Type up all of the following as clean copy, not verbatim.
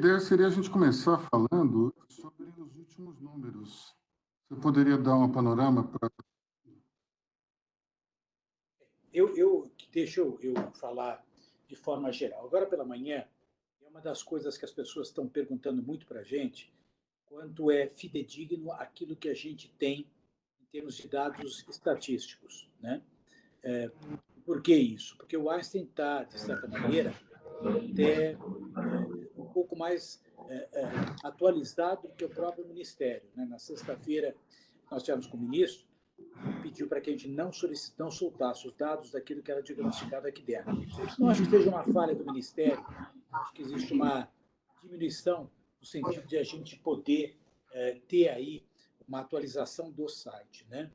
ideia seria a gente começar falando sobre os últimos números. Você poderia dar um panorama para... Deixa eu falar de forma geral. Agora pela manhã, é uma das coisas que as pessoas estão perguntando muito para a gente, quanto é fidedigno aquilo que a gente tem em termos de dados estatísticos, né? Por que isso? Porque o Einstein está, de certa maneira, até um pouco mais atualizado do que o próprio Ministério, né? Na sexta-feira, nós tivemos com o ministro, ele pediu para que a gente não soltasse os dados daquilo que era diagnosticado aqui dentro. Não acho que seja uma falha do Ministério, acho que existe uma diminuição no sentido de a gente poder ter aí uma atualização do site, né?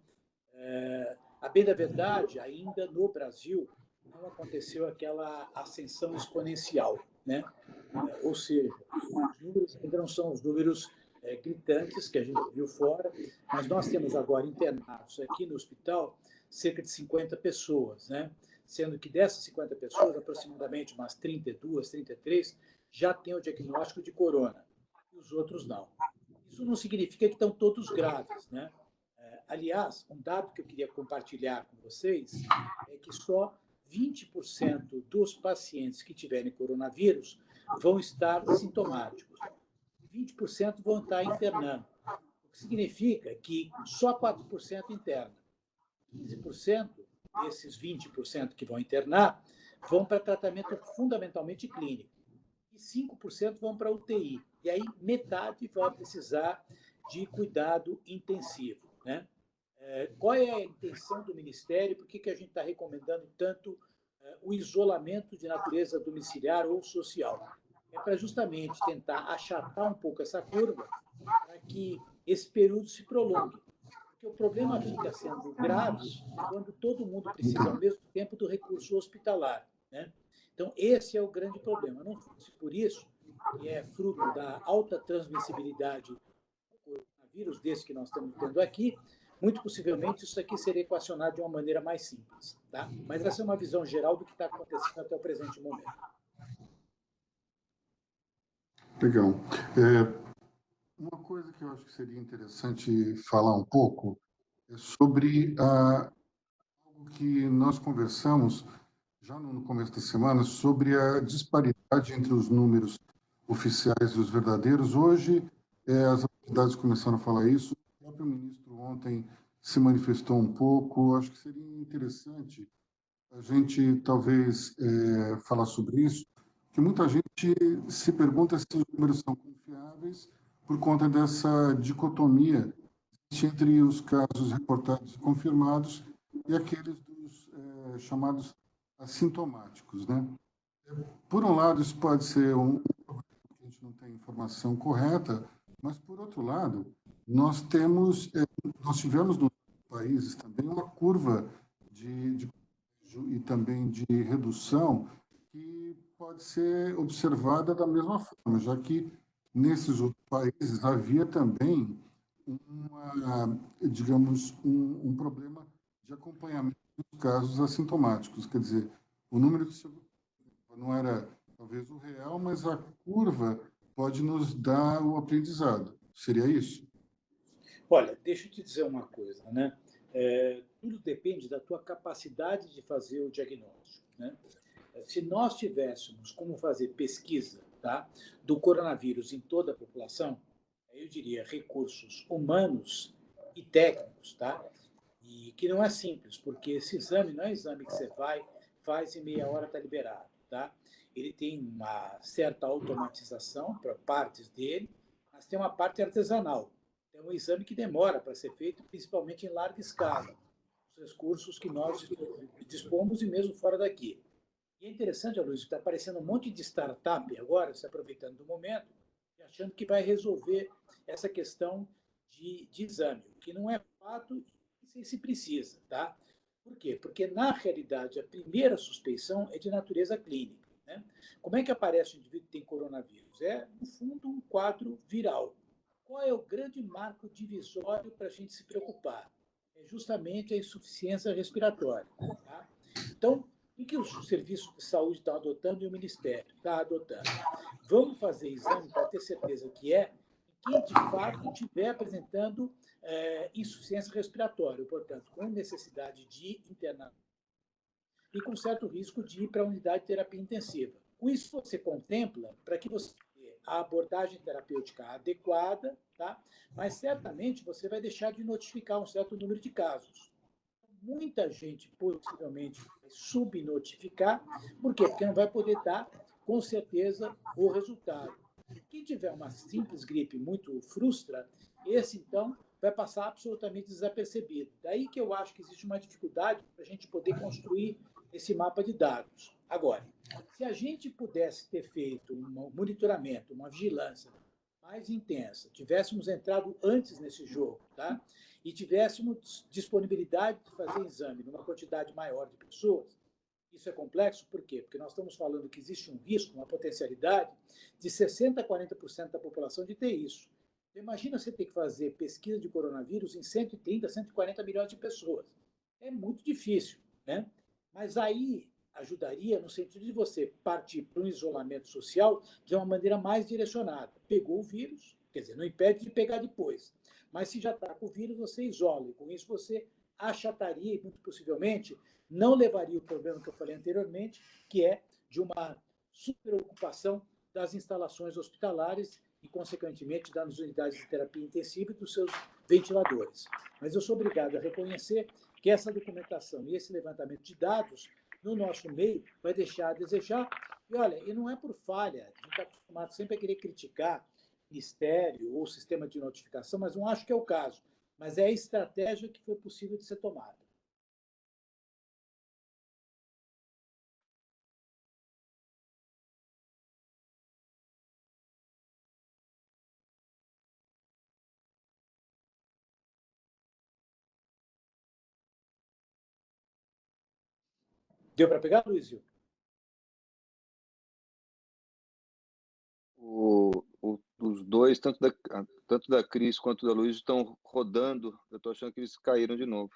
A bem da verdade, ainda no Brasil, não aconteceu aquela ascensão exponencial, né? Ou seja, os números ainda não são os números gritantes que a gente viu fora, mas nós temos agora internados aqui no hospital cerca de 50 pessoas, né? Sendo que dessas 50 pessoas, aproximadamente umas 32, 33, já têm o diagnóstico de corona, e os outros não. Isso não significa que estão todos graves, né? Aliás, um dado que eu queria compartilhar com vocês é que só 20% dos pacientes que tiverem coronavírus vão estar sintomáticos. 20% vão estar internando, o que significa que só 4% interna. 15% desses 20% que vão internar vão para tratamento fundamentalmente clínico. E 5% vão para UTI. E aí metade vai precisar de cuidado intensivo, né? Qual é a intenção do Ministério? Por que a gente está recomendando tanto o isolamento de natureza domiciliar ou social? É para justamente tentar achatar um pouco essa curva para que esse período se prolongue. Porque o problema fica sendo grave quando todo mundo precisa, ao mesmo tempo, do recurso hospitalar, né? Então, esse é o grande problema. Não fosse por isso, que é fruto da alta transmissibilidade do coronavírus, desse que nós estamos tendo aqui, muito possivelmente isso aqui seria equacionado de uma maneira mais simples, tá? Mas essa é uma visão geral do que está acontecendo até o presente momento. Legal. Uma coisa que eu acho que seria interessante falar um pouco é sobre algo que nós conversamos já no começo da semana, sobre a disparidade entre os números oficiais e os verdadeiros. Hoje, as autoridades começaram a falar isso. O próprio ministro ontem se manifestou um pouco. Acho que seria interessante a gente, talvez, falar sobre isso, que muita gente se pergunta se os números são confiáveis por conta dessa dicotomia entre os casos reportados e confirmados e aqueles dos chamados assintomáticos, né? Por um lado, isso pode ser um problema que a gente não tem informação correta, mas, por outro lado, nós tivemos nos países também uma curva de e também de redução que pode ser observada da mesma forma, já que nesses outros países havia também digamos, um problema de acompanhamento dos casos assintomáticos. Quer dizer, o número que chegou não era talvez o real, mas a curva pode nos dar o aprendizado. Seria isso? Olha, deixa eu te dizer uma coisa, né? Tudo depende da tua capacidade de fazer o diagnóstico, né? Se nós tivéssemos como fazer pesquisa, tá, do coronavírus em toda a população, eu diria recursos humanos e técnicos, tá? E que não é simples, porque esse exame não é exame que você vai, faz em meia hora está liberado, tá? Ele tem uma certa automatização para partes dele, mas tem uma parte artesanal. É um exame que demora para ser feito, principalmente em larga escala. Os recursos que nós dispomos e mesmo fora daqui. E é interessante, Luiz, que está aparecendo um monte de startup agora, se aproveitando do momento, e achando que vai resolver essa questão de exame, o que não é fato e nem sei se precisa, tá? Por quê? Porque, na realidade, a primeira suspeição é de natureza clínica, né? Como é que aparece o indivíduo que tem coronavírus? É, no fundo, um quadro viral. Qual é o grande marco divisório para a gente se preocupar? É justamente a insuficiência respiratória, tá? Então, O que os serviços de saúde estão adotando e o Ministério está adotando? Vamos fazer exame para ter certeza que é quem, de fato, estiver apresentando insuficiência respiratória, portanto, com necessidade de internamento e com certo risco de ir para a unidade de terapia intensiva. Com isso, você contempla para que você tenha a abordagem terapêutica adequada, tá? Mas certamente você vai deixar de notificar um certo número de casos. Muita gente possivelmente vai subnotificar. Por quê? Porque não vai poder dar, com certeza, o resultado. Quem tiver uma simples gripe muito frustra, esse, então, vai passar absolutamente desapercebido. Daí que eu acho que existe uma dificuldade para a gente poder construir esse mapa de dados. Agora, se a gente pudesse ter feito um monitoramento, uma vigilância mais intensa, tivéssemos entrado antes nesse jogo, tá? E tivéssemos disponibilidade de fazer exame numa quantidade maior de pessoas, isso é complexo, por quê? Porque nós estamos falando que existe um risco, uma potencialidade de 60% a 40% da população de ter isso. Então, imagina você ter que fazer pesquisa de coronavírus em 130, 140 milhões de pessoas. É muito difícil, né? Mas aí ajudaria no sentido de você partir para um isolamento social de uma maneira mais direcionada. Pegou o vírus, quer dizer, não impede de pegar depois. Mas se já está com o vírus, você isola. E com isso você achataria e, muito possivelmente, não levaria o problema que eu falei anteriormente, que é de uma superocupação das instalações hospitalares e, consequentemente, das unidades de terapia intensiva e dos seus ventiladores. Mas eu sou obrigado a reconhecer que essa documentação e esse levantamento de dados, no nosso meio, vai deixar a desejar. E, olha, e não é por falha, a gente está acostumado sempre a querer criticar ministério ou sistema de notificação, mas não acho que é o caso. Mas é a estratégia que foi possível de ser tomada. Deu para pegar, Luizio? Os dois, tanto da Cris quanto da Luiz, estão rodando. Eu estou achando que eles caíram de novo.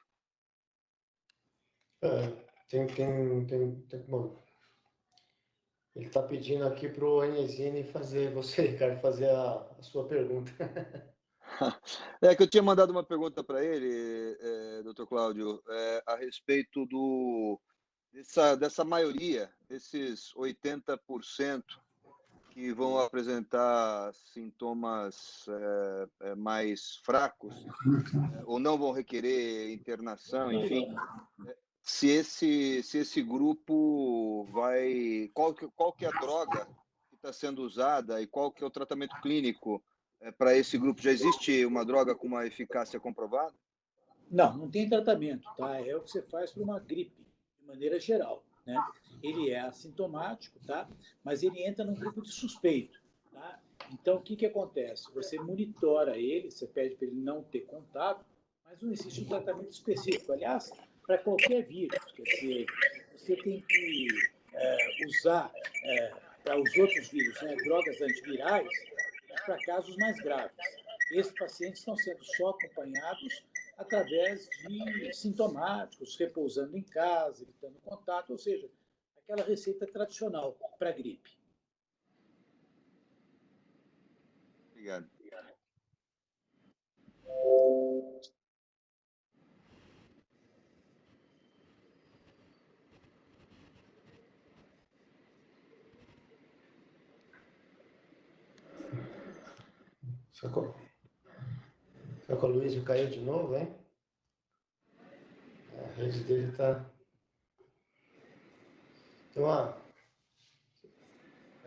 Bom, ele está pedindo aqui para o Enesine fazer, você, Ricardo, fazer a sua pergunta. É que eu tinha mandado uma pergunta para ele, Dr. Cláudio, a respeito dessa maioria, desses 80% que vão apresentar sintomas mais fracos, ou não vão requerer internação, enfim. Se esse grupo vai... Qual que é a droga que está sendo usada e qual que é o tratamento clínico para esse grupo? Já existe uma droga com uma eficácia comprovada? Não, não tem tratamento, tá? É o que você faz para uma gripe, de maneira geral, né? Ele é assintomático, tá? Mas ele entra num grupo de suspeito, tá? Então, o que que acontece? Você monitora ele, você pede para ele não ter contato, mas não existe um tratamento específico. Aliás, para qualquer vírus, quer dizer, você tem que usar para os outros vírus, né, drogas antivirais, mas para casos mais graves. Esses pacientes estão sendo só acompanhados através de sintomáticos, repousando em casa, evitando contato, ou seja, aquela receita tradicional para a gripe. Obrigado. Sacou? Será que o Luiz caiu de novo, hein? A rede dele está... Então,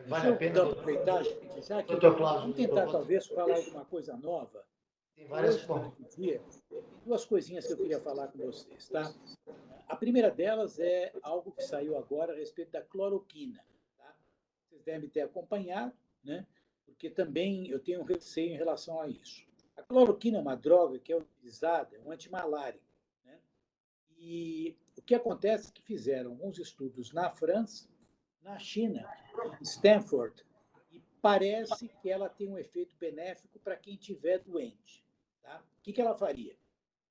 vale a pena... Deixa eu aproveitar, gente, já que Doutor Cláudio, vamos tentar, talvez, falar alguma coisa nova. tem várias... Hoje, durante o dia, tem duas coisinhas que eu queria falar com vocês, tá? A primeira delas é algo que saiu agora a respeito da cloroquina, tá? Vocês devem ter acompanhado, né? Porque também eu tenho receio em relação a isso. A cloroquina é uma droga que é utilizada, é um antimalárico, né? E o que acontece é que fizeram alguns estudos na França, na China, em Stanford, e parece que ela tem um efeito benéfico para quem estiver doente. Tá? O que ela faria?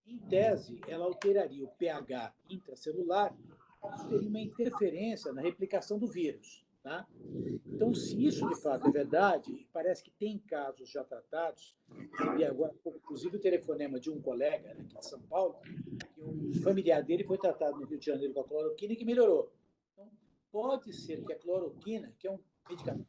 Em tese, ela alteraria o pH intracelular isso teria uma interferência na replicação do vírus. Tá? Então, se isso de fato é verdade, e parece que tem casos já tratados, recebi agora há pouco, inclusive, o telefonema de um colega aqui de São Paulo, que um familiar dele foi tratado no Rio de Janeiro com a cloroquina e que melhorou. Então, pode ser que a cloroquina, que é um medicamento,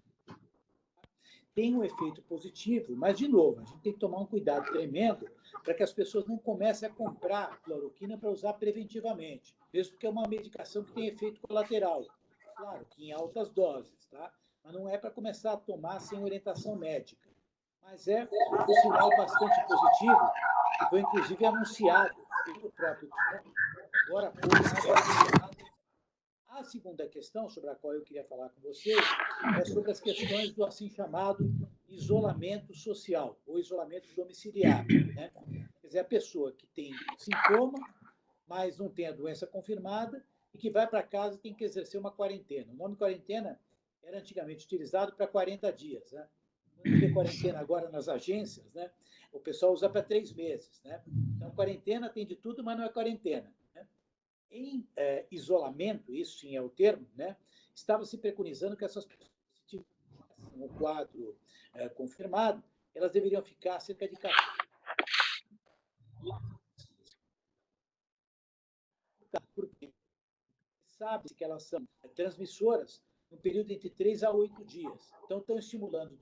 tenha um efeito positivo, mas, de novo, a gente tem que tomar um cuidado tremendo para que as pessoas não comecem a comprar cloroquina para usar preventivamente, mesmo porque é uma medicação que tem efeito colateral. Claro que em altas doses, tá? Mas não é para começar a tomar sem orientação médica. Mas é um sinal bastante positivo, que foi inclusive anunciado pelo próprio Trump, agora há pouco, na televisão. A segunda questão, sobre a qual eu queria falar com vocês, é sobre as questões do assim chamado isolamento social, ou isolamento domiciliar. Né? Quer dizer, a pessoa que tem sintoma, mas não tem a doença confirmada, e que vai para casa e tem que exercer uma quarentena. O nome quarentena era antigamente utilizado para 40 dias. Né? Quando a gente vê quarentena agora nas agências, né, o pessoal usa para 3 meses. Né? Então, quarentena tem de tudo, mas não é quarentena. Né? Em isolamento, isso sim é o termo, né, estava se preconizando que essas pessoas, se tivessem um quadro confirmado, elas deveriam ficar cerca de 14. Porque sabe-se que elas são transmissoras no período entre 3 a 8 dias. Então, estão estimulando.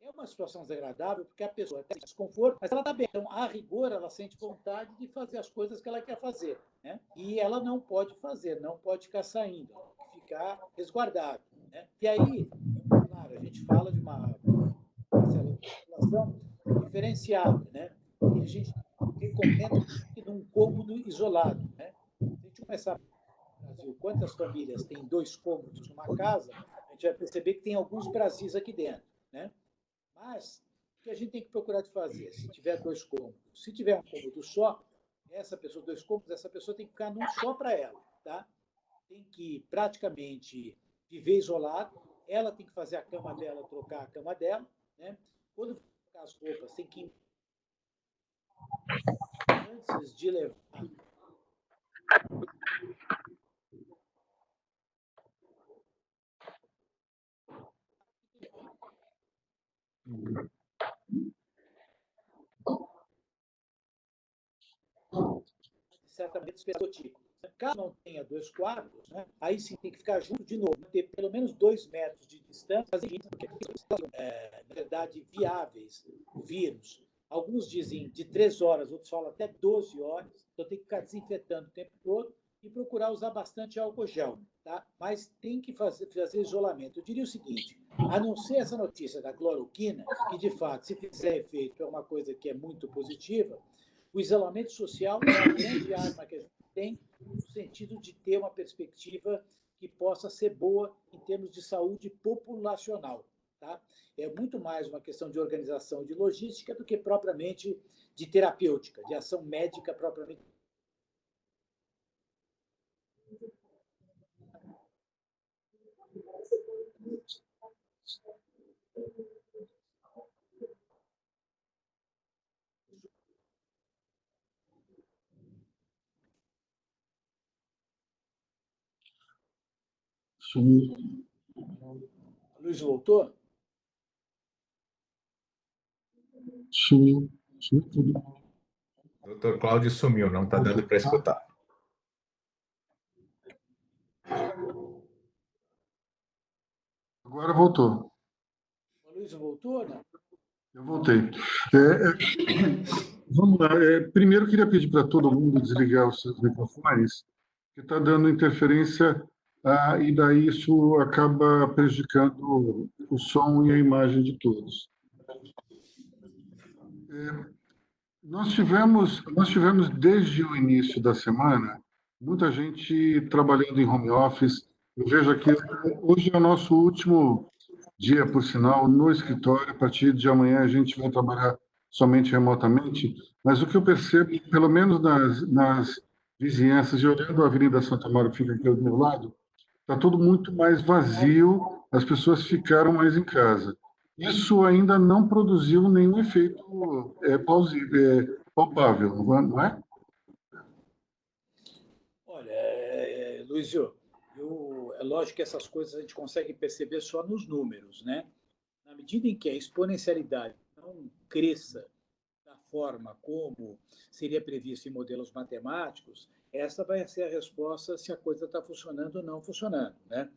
É uma situação desagradável, porque a pessoa tem desconforto, mas ela está bem. Então, a rigor, ela sente vontade de fazer as coisas que ela quer fazer. Né? E ela não pode fazer, não pode ficar saindo, ela tem que ficar resguardada. Né? E aí, claro, a gente fala de uma parcela da população diferenciada, né? E a gente recomenda que num cômodo isolado. Né? Se a gente começar no Brasil, quantas famílias têm 2 cômodos numa casa, a gente vai perceber que tem alguns Brasis aqui dentro. Né? Mas o que a gente tem que procurar de fazer? Se tiver 2 cômodos, se tiver um cômodo só, essa pessoa, 2 cômodos, essa pessoa tem que ficar num só para ela. Tá? Tem que praticamente viver isolado, ela tem que fazer a cama dela, trocar a cama dela. Né? Quando trocar as roupas, tem que antes de levar. Certamente específico. Caso não tenha 2 quartos, né, aí sim tem que ficar junto de novo, ter pelo menos 2 metros de distância, porque na verdade, viáveis, o vírus. Alguns dizem de 3 horas, outros falam até 12 horas, então tem que ficar desinfetando o tempo todo e procurar usar bastante álcool gel. Tá? Mas tem que fazer isolamento. Eu diria o seguinte, a não ser essa notícia da cloroquina, que de fato, se fizer efeito, é uma coisa que é muito positiva, o isolamento social é a grande arma que a gente tem no sentido de ter uma perspectiva que possa ser boa em termos de saúde populacional. Tá? É muito mais uma questão de organização, de logística, do que propriamente de terapêutica, de ação médica propriamente. Sumiu. Luiz voltou? Sumiu. Sumiu tudo. Doutor Cláudio sumiu, não está dando para escutar. Agora voltou. O Luiz voltou, não? Eu voltei. Vamos lá. Primeiro, eu queria pedir para todo mundo desligar os seus microfones, que está dando interferência, e daí isso acaba prejudicando o som e a imagem de todos. Nós tivemos desde o início da semana muita gente trabalhando em home office. Eu vejo aqui, hoje é o nosso último dia, por sinal, no escritório. A partir de amanhã a gente vai trabalhar somente remotamente. Mas o que eu percebo, pelo menos nas vizinhanças, e olhando a Avenida Santa Maria, que fica aqui ao meu lado, está tudo muito mais vazio, as pessoas ficaram mais em casa. isso ainda não produziu nenhum efeito palpável, não é? Olha, Luizio, é lógico que essas coisas a gente consegue perceber só nos números, né? Na medida em que a exponencialidade não cresça da forma como seria previsto em modelos matemáticos, essa vai ser a resposta se a coisa está funcionando ou não funcionando, né?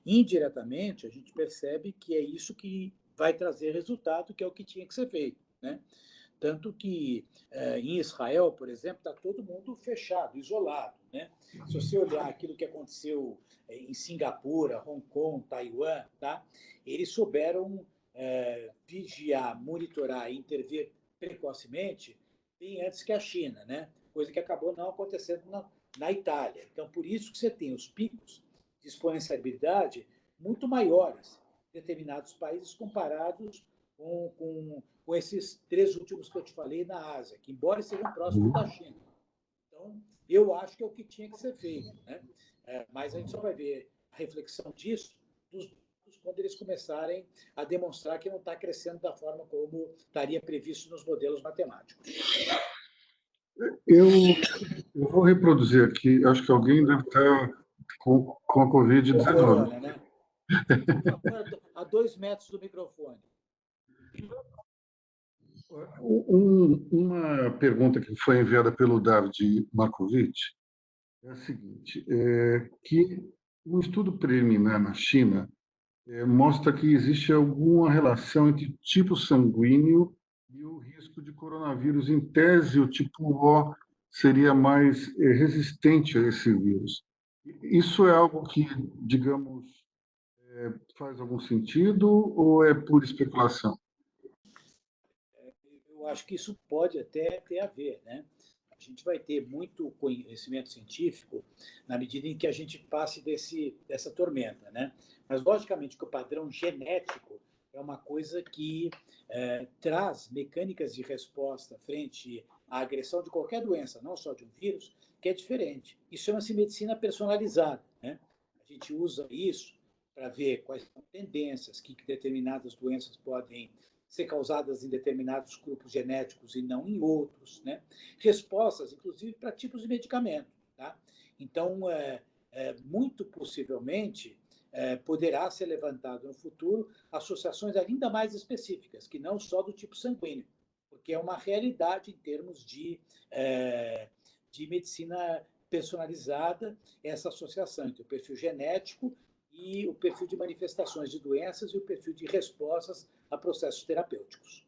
Indiretamente, a gente percebe que é isso que vai trazer resultado, que é o que tinha que ser feito, né? Tanto que em Israel, por exemplo, está todo mundo fechado, isolado, né? Se você olhar aquilo que aconteceu em Singapura, Hong Kong, Taiwan, tá? Eles souberam vigiar, monitorar e intervir precocemente bem antes que a China, né? Coisa que acabou não acontecendo na Itália. Então, por isso que você tem os picos de exponencialidade muito maiores em determinados países comparados com esses três últimos que eu te falei na Ásia, que embora sejam próximos da China. Então, eu acho que é o que tinha que ser feito, né? Mas a gente só vai ver a reflexão disso dos quando eles começarem a demonstrar que não está crescendo da forma como estaria previsto nos modelos matemáticos. Eu, eu vou reproduzir aqui, acho que alguém deve estar com a Covid-19. Corona, né? Por favor, a 2 metros do microfone. Uma pergunta que foi enviada pelo David Markovic é a seguinte, que um estudo preliminar na China mostra que existe alguma relação entre tipo sanguíneo e o risco de coronavírus. Em tese, o tipo O seria mais resistente a esse vírus. Isso é algo que, digamos, faz algum sentido ou é pura especulação? Eu acho que isso pode até ter a ver, né? A gente vai ter muito conhecimento científico na medida em que a gente passe dessa tormenta, né? Mas, logicamente, que o padrão genético é uma coisa que traz mecânicas de resposta frente à agressão de qualquer doença, não só de um vírus, que é diferente. Isso chama-se medicina personalizada, né? A gente usa isso para ver quais são tendências, que determinadas doenças podem ser causadas em determinados grupos genéticos e não em outros, né? Respostas, inclusive, para tipos de medicamento, tá? Então, muito possivelmente, poderá ser levantado no futuro associações ainda mais específicas, que não só do tipo sanguíneo, porque é uma realidade em termos de medicina personalizada, essa associação entre o perfil genético e o perfil de manifestações de doenças e o perfil de respostas a processos terapêuticos.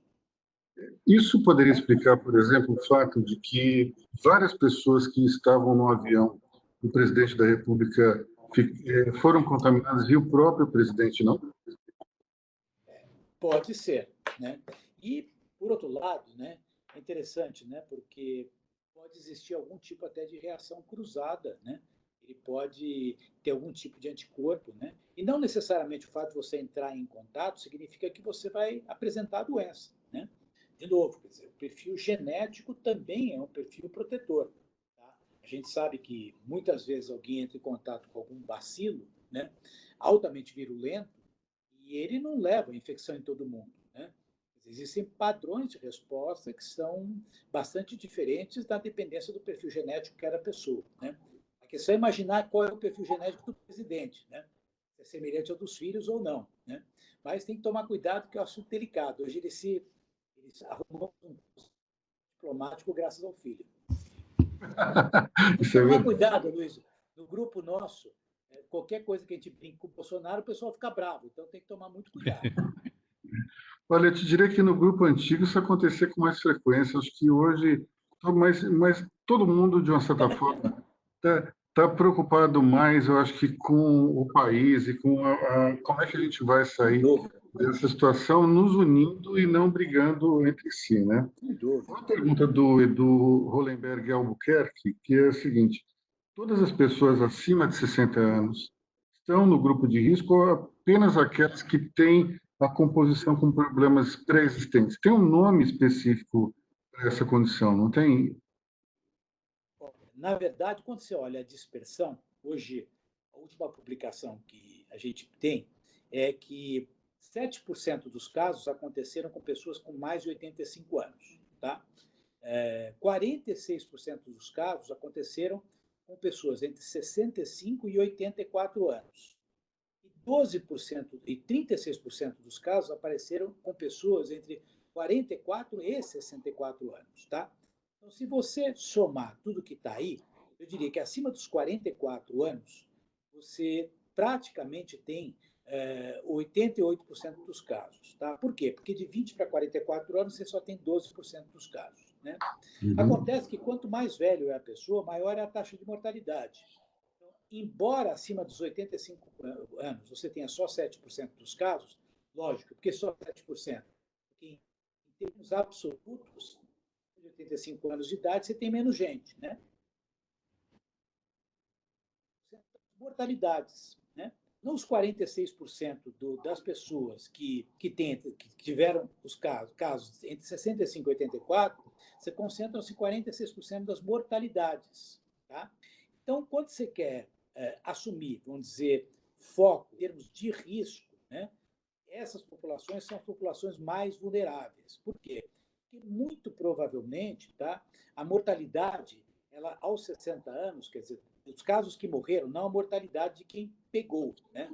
Isso poderia explicar, por exemplo, o fato de que várias pessoas que estavam no avião do presidente da República foram contaminadas e o próprio presidente não? Pode ser, né? E, por outro lado, né, é interessante, né, porque pode existir algum tipo até de reação cruzada, né? Ele pode ter algum tipo de anticorpo, né? E não necessariamente o fato de você entrar em contato significa que você vai apresentar a doença, né? De novo, quer dizer, o perfil genético também é um perfil protetor. Tá? A gente sabe que muitas vezes alguém entra em contato com algum bacilo, né, altamente virulento, e ele não leva a infecção em todo mundo, né? Existem padrões de resposta que são bastante diferentes da dependência do perfil genético de cada pessoa, né? A questão é imaginar qual é o perfil genético do presidente, né? Se é semelhante ao dos filhos ou não, né? Mas tem que tomar cuidado, que é um assunto delicado. Hoje ele arrumou um diplomático graças ao filho. Tem que tomar cuidado, Luiz. No grupo nosso, qualquer coisa que a gente brinque com o Bolsonaro, o pessoal fica bravo. Então tem que tomar muito cuidado. Olha, eu te diria que no grupo antigo isso acontecia com mais frequência. Acho que hoje, mas todo mundo, de uma certa forma, está preocupado mais, eu acho que com o país e com como é que a gente vai Sem sair dúvida. dessa situação, nos unindo e não brigando entre si, né? Sem dúvida. Uma pergunta do Edu Hollenberg Albuquerque, que é a seguinte: todas as pessoas acima de 60 anos estão no grupo de risco ou apenas aquelas que têm a composição com problemas pré-existentes? Tem um nome específico para essa condição, não tem? Na verdade, quando você olha a dispersão, hoje, a última publicação que a gente tem é que 7% dos casos aconteceram com pessoas com mais de 85 anos. Tá? 46% dos casos aconteceram com pessoas entre 65 e 84 anos. E 12% e 36% dos casos apareceram com pessoas entre 44 e 64 anos. Tá? Então, se você somar tudo que está aí, eu diria que acima dos 44 anos, você praticamente tem 88% dos casos. Tá? Por quê? Porque de 20 para 44 anos, você só tem 12% dos casos. Né? Acontece que quanto mais velho é a pessoa, maior é a taxa de mortalidade. Então, embora acima dos 85 anos você tenha só 7% dos casos, lógico, porque só 7%, porque em termos absolutos, de 85 anos de idade, você tem menos gente, né? Mortalidades, né? Nos 46% das pessoas que tiveram os casos entre 65 e 84, você concentra-se em 46% das mortalidades. Tá? Então, quando você quer assumir, vamos dizer, foco em termos de risco, né, essas populações são as populações mais vulneráveis. Por quê? Porque, muito provavelmente, tá, a mortalidade, ela, aos 60 anos, quer dizer, os casos que morreram, não a mortalidade de quem pegou, né?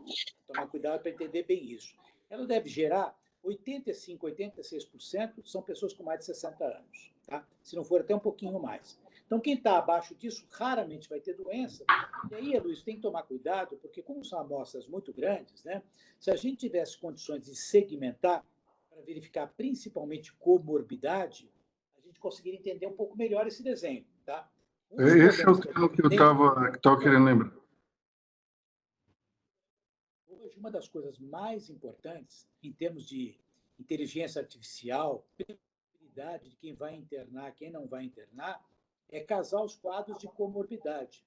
Tomar cuidado para entender bem isso. Ela deve gerar 85, 86% são pessoas com mais de 60 anos, tá? Se não for até um pouquinho mais. Então, quem está abaixo disso raramente vai ter doença. E aí, Luiz, tem que tomar cuidado, porque como são amostras muito grandes, né? Se a gente tivesse condições de segmentar, para verificar principalmente comorbidade, a gente conseguiria entender um pouco melhor esse desenho, tá? Esse é o tema que eu estava querendo lembrar. Hoje, uma das coisas mais importantes, em termos de inteligência artificial, previsibilidade de quem vai internar, quem não vai internar, é casar os quadros de comorbidade.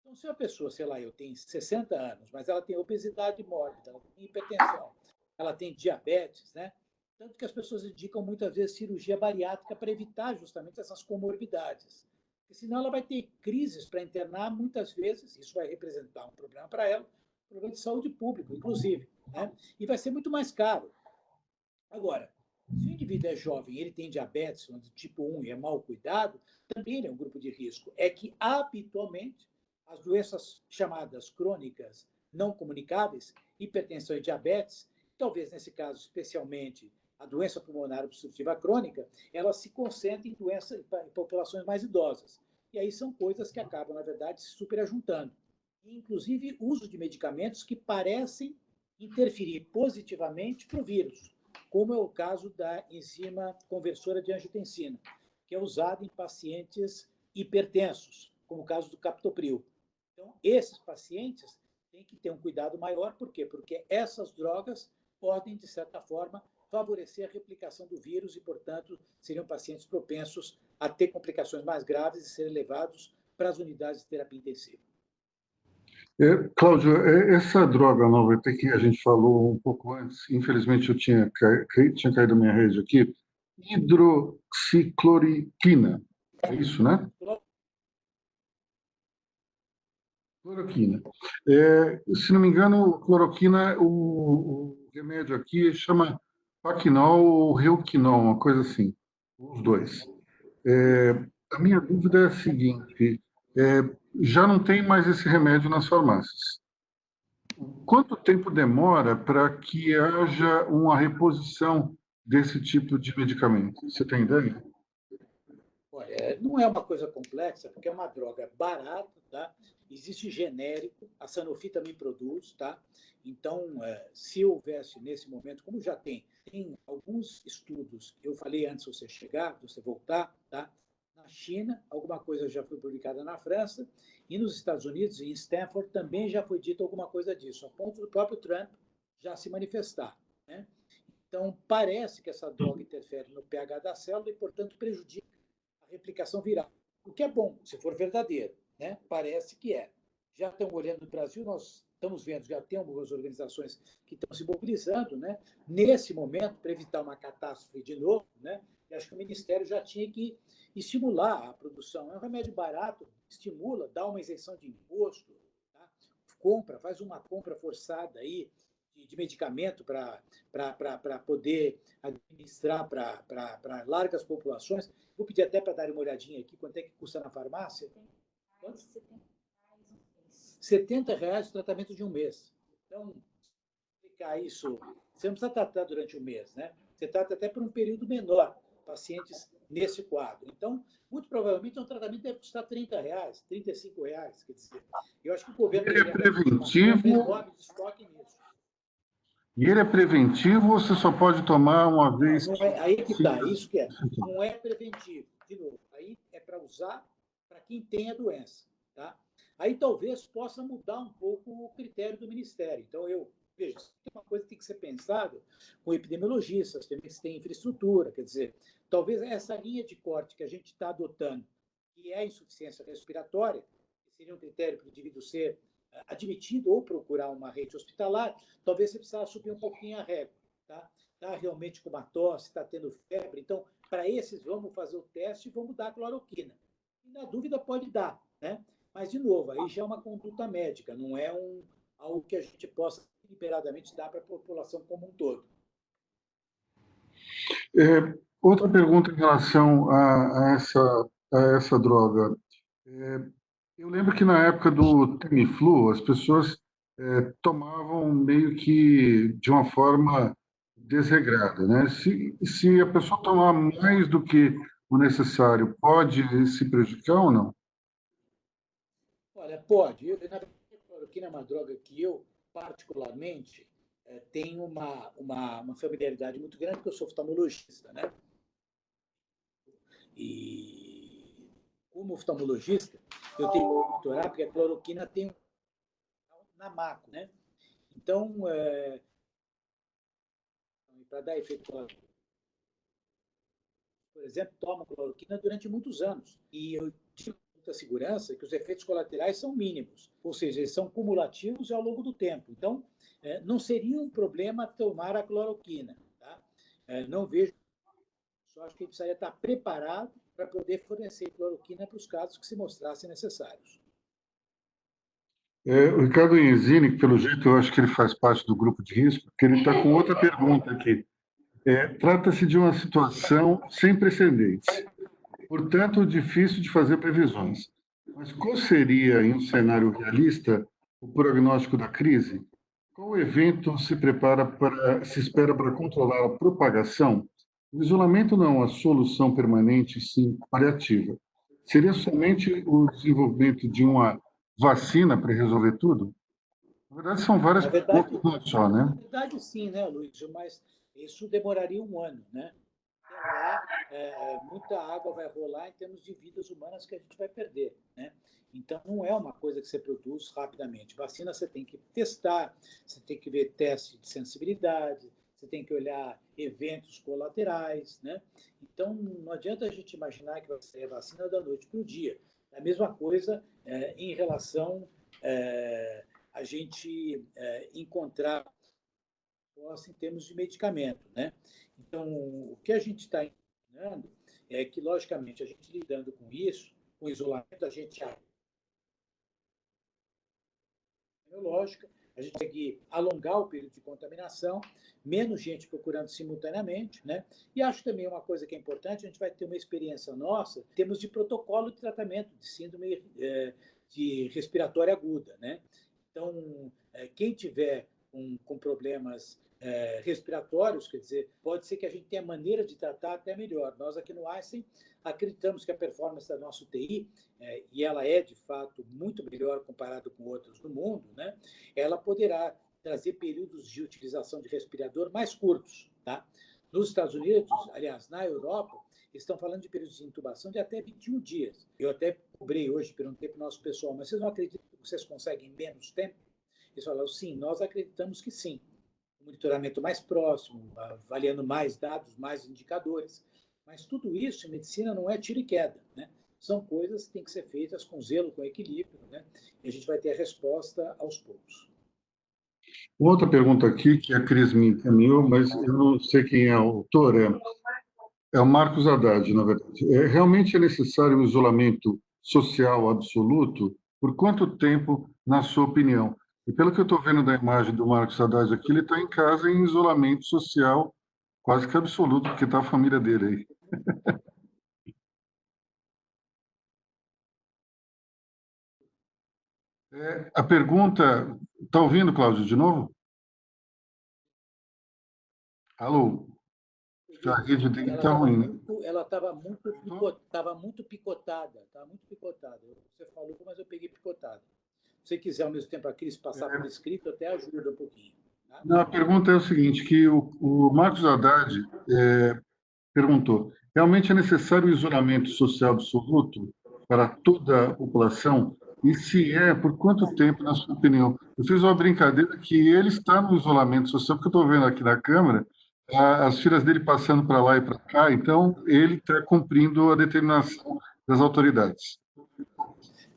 Então, se a pessoa, sei lá, eu tenho 60 anos, mas ela tem obesidade mórbida, ela tem hipertensão, ela tem diabetes, né? Tanto que as pessoas indicam muitas vezes cirurgia bariátrica para evitar justamente essas comorbidades. Porque senão ela vai ter crises para internar muitas vezes, isso vai representar um problema para ela, um problema de saúde pública, inclusive, né? E vai ser muito mais caro. Agora, se o indivíduo é jovem, ele tem diabetes do tipo 1 e é mal cuidado, também é um grupo de risco. É que, habitualmente, as doenças chamadas crônicas não comunicáveis, hipertensão e diabetes, talvez nesse caso especialmente a doença pulmonar obstrutiva crônica, ela se concentra em doenças em populações mais idosas. E aí são coisas que acabam, na verdade, se superajuntando. Inclusive, uso de medicamentos que parecem interferir positivamente para o vírus, como é o caso da enzima conversora de angiotensina, que é usada em pacientes hipertensos, como o caso do captopril. Então, esses pacientes têm que ter um cuidado maior, por quê? Porque essas drogas podem, de certa forma, favorecer a replicação do vírus e, portanto, seriam pacientes propensos a ter complicações mais graves e serem levados para as unidades de terapia intensiva. Cláudio, essa droga nova que a gente falou um pouco antes, infelizmente eu tinha caído da minha rede aqui, hidroxicloroquina, é isso, né? Cloroquina. Se não me engano, cloroquina, o remédio aqui chama Paquinol ou Reuquinol, uma coisa assim, os dois. A minha dúvida é a seguinte, já não tem mais esse remédio nas farmácias. Quanto tempo demora para que haja uma reposição desse tipo de medicamento? Você tem ideia? Olha, não é uma coisa complexa, porque é uma droga barata, tá? Existe genérico, a Sanofi também produz, tá? Então, se houvesse nesse momento, como já tem alguns estudos, eu falei antes de você chegar, de você voltar, tá? Na China, alguma coisa já foi publicada na França, e nos Estados Unidos, em Stanford, também já foi dito alguma coisa disso, a ponto do próprio Trump já se manifestar, né? Então, parece que essa droga interfere no pH da célula e, portanto, prejudica a replicação viral. O que é bom, se for verdadeiro, né? Parece que é. Já estão olhando no Brasil, nós estamos vendo, já tem algumas organizações que estão se mobilizando, né? Nesse momento, para evitar uma catástrofe de novo, né? E acho que o Ministério já tinha que estimular a produção. É um remédio barato, estimula, dá uma isenção de imposto, tá? Faz uma compra forçada aí de medicamento para poder administrar para largas populações. Vou pedir até para dar uma olhadinha aqui, quanto é que custa na farmácia? Quanto? R$70 o tratamento de um mês. Então, ficar isso, você não precisa tratar durante um mês, né? Você trata até por um período menor, pacientes nesse quadro. Então, muito provavelmente, um tratamento deve custar R$30, R$35. Quer dizer, eu acho que o governo Ele é preventivo? enorme de estoque nisso. E ele é preventivo ou você só pode tomar uma vez? Não é, aí que está, isso que é. Não é preventivo. De novo, aí é para usar para quem tem a doença. Tá? Aí talvez possa mudar um pouco o critério do Ministério. Então, veja, tem uma coisa que tem que ser pensada com epidemiologistas, também que tem infraestrutura, quer dizer, talvez essa linha de corte que a gente está adotando, que é a insuficiência respiratória, que seria um critério para o indivíduo ser admitido ou procurar uma rede hospitalar, talvez você precisasse subir um pouquinho a régua. Está realmente com uma tosse, está tendo febre. Então, para esses, vamos fazer o teste e vamos dar cloroquina. E, na dúvida, pode dar, né? Mas, de novo, aí já é uma conduta médica, não é algo que a gente possa deliberadamente dar para a população como um todo. Outra pergunta em relação a essa droga. Eu lembro que na época do Tamiflu, as pessoas tomavam meio que de uma forma desregrada, né? Se a pessoa tomar mais do que o necessário, pode se prejudicar ou não? Olha, pode. Na verdade, a cloroquina é uma droga que eu, particularmente, tenho uma familiaridade muito grande, porque eu sou oftalmologista, né? E, como oftalmologista, eu tenho que monitorar, porque a cloroquina tem na macro, né? Então, para dar efeito colateral, por exemplo, tomam cloroquina durante muitos anos. E eu tive muita segurança que os efeitos colaterais são mínimos, ou seja, eles são cumulativos ao longo do tempo. Então, não seria um problema tomar a cloroquina. Tá? Não vejo. Só acho que ele precisaria estar preparado para poder fornecer cloroquina para os casos que se mostrassem necessários. O Ricardo Inzini, que pelo jeito eu acho que ele faz parte do grupo de risco, porque ele está com outra pergunta aqui. Trata-se de uma situação sem precedentes, portanto, difícil de fazer previsões. Mas qual seria, em um cenário realista, o prognóstico da crise? Qual evento se espera para controlar a propagação? O isolamento não é uma solução permanente, sim paliativa. Seria somente o desenvolvimento de uma vacina para resolver tudo? Na verdade, são várias perguntas só, né? Na verdade, sim, né, Luiz? Mas isso demoraria um ano, né? Até lá, muita água vai rolar em termos de vidas humanas que a gente vai perder, né? Então, não é uma coisa que você produz rapidamente. Vacina você tem que testar, você tem que ver teste de sensibilidade, você tem que olhar eventos colaterais, né? Então, não adianta a gente imaginar que vai ser a vacina da noite para o dia. É a mesma coisa em relação a gente encontrar em termos de medicamento, né? Então, o que a gente está ensinando é que, logicamente, a gente lidando com isso, com o isolamento, a gente biológica, a gente consegue alongar o período de contaminação, menos gente procurando simultaneamente, né? E acho também uma coisa que é importante, a gente vai ter uma experiência nossa, em termos de protocolo de tratamento de síndrome de respiratória aguda, né? Então, quem tiver com problemas respiratórios, quer dizer, pode ser que a gente tenha maneira de tratar até melhor. Nós aqui no Einstein acreditamos que a performance da nossa UTI, e ela é de fato muito melhor comparado com outros do mundo, né? Ela poderá trazer períodos de utilização de respirador mais curtos. Tá? Nos Estados Unidos, aliás, na Europa, estão falando de períodos de intubação de até 21 dias. Eu até cobrei hoje, perguntei para o nosso pessoal, mas vocês não acreditam que vocês conseguem menos tempo? Eles falaram, sim, nós acreditamos que sim. Um monitoramento mais próximo, avaliando mais dados, mais indicadores. Mas tudo isso em medicina não é tiro e queda, né? São coisas que têm que ser feitas com zelo, com equilíbrio, né? E a gente vai ter a resposta aos poucos. Outra pergunta aqui, que a Cris me encaminhou, mas eu não sei quem é o autor, é o Marcos Haddad, na verdade. Realmente é necessário um isolamento social absoluto? Por quanto tempo, na sua opinião? E pelo que eu estou vendo da imagem do Marcos Haddad aqui, ele está em casa em isolamento social quase que absoluto, porque está a família dele aí. A pergunta... Está ouvindo, Cláudio, de novo? Alô? A rede dele está ruim, né? Ela estava muito picotada. Você falou, mas eu peguei picotada. Se você quiser, ao mesmo tempo, a Cris passar por escrito, até ajuda um pouquinho. Tá? Não, a pergunta é o seguinte, que o Marcos Haddad perguntou, realmente é necessário o isolamento social absoluto para toda a população? E se é, por quanto tempo, na sua opinião? Eu fiz uma brincadeira que ele está no isolamento social, porque eu estou vendo aqui na câmera as filhas dele passando para lá e para cá, então ele está cumprindo a determinação das autoridades.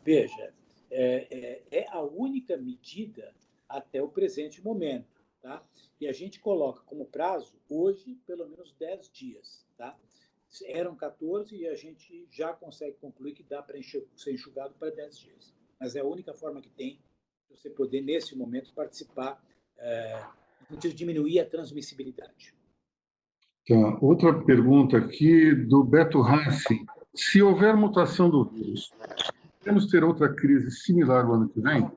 Veja, é a única medida até o presente momento. Tá? E a gente coloca como prazo, hoje, pelo menos 10 dias. Tá? Eram 14 e a gente já consegue concluir que dá para ser enxugado para 10 dias. Mas é a única forma que tem de você poder, nesse momento, participar, no sentido de diminuir a transmissibilidade. Tá. Outra pergunta aqui do Beto Hassi. Se houver mutação do vírus, podemos ter outra crise similar no ano que vem?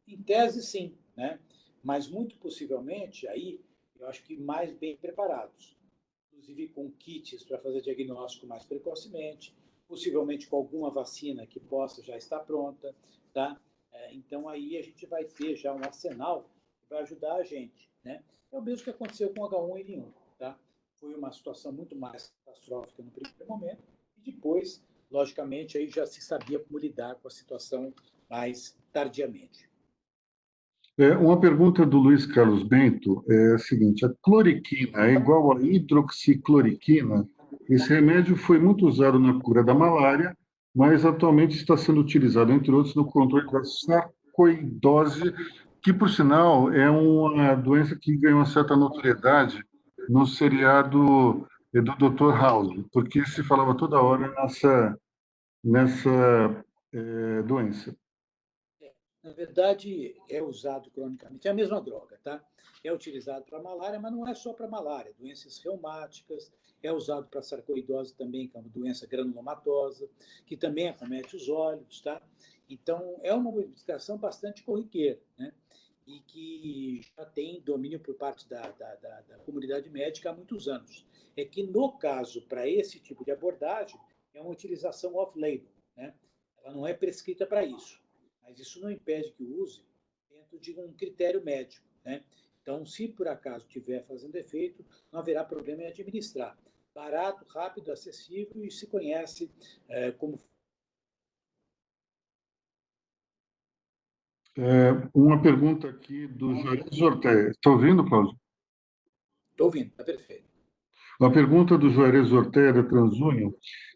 Em tese, sim, né? Mas muito possivelmente, aí, eu acho que mais bem preparados. Inclusive com kits para fazer diagnóstico mais precocemente, possivelmente com alguma vacina que possa já estar pronta, tá? Então aí a gente vai ter já um arsenal que vai ajudar a gente, né? É o mesmo que aconteceu com o H1N1, tá? Foi uma situação muito mais catastrófica no primeiro momento e depois, logicamente, aí já se sabia como lidar com a situação mais tardiamente. Uma pergunta do Luiz Carlos Bento é a seguinte: a cloriquina é igual à hidroxicloroquina? Esse remédio foi muito usado na cura da malária, mas atualmente está sendo utilizado, entre outros, no controle da sarcoidose, que, por sinal, é uma doença que ganhou uma certa notoriedade no seriado do Dr. House, porque se falava toda hora nessa doença. Na verdade, é usado cronicamente. É a mesma droga, tá? É utilizado para malária, mas não é só para malária. Doenças reumáticas, é usado para sarcoidose também, que é uma doença granulomatosa, que também acomete os olhos, tá? Então, é uma medicação bastante corriqueira, né? E que já tem domínio por parte da comunidade médica há muitos anos. É que, no caso, para esse tipo de abordagem, é uma utilização off-label, né? Ela não é prescrita para isso. Mas isso não impede que use dentro de um critério médico, né? Então, se por acaso estiver fazendo efeito, não haverá problema em administrar. Barato, rápido, acessível e se conhece como. Uma pergunta aqui do Juarez Ortega. Está ouvindo, Cláudio? Estou ouvindo, está perfeito. Uma pergunta do Juarez Ortega, da TransUnion.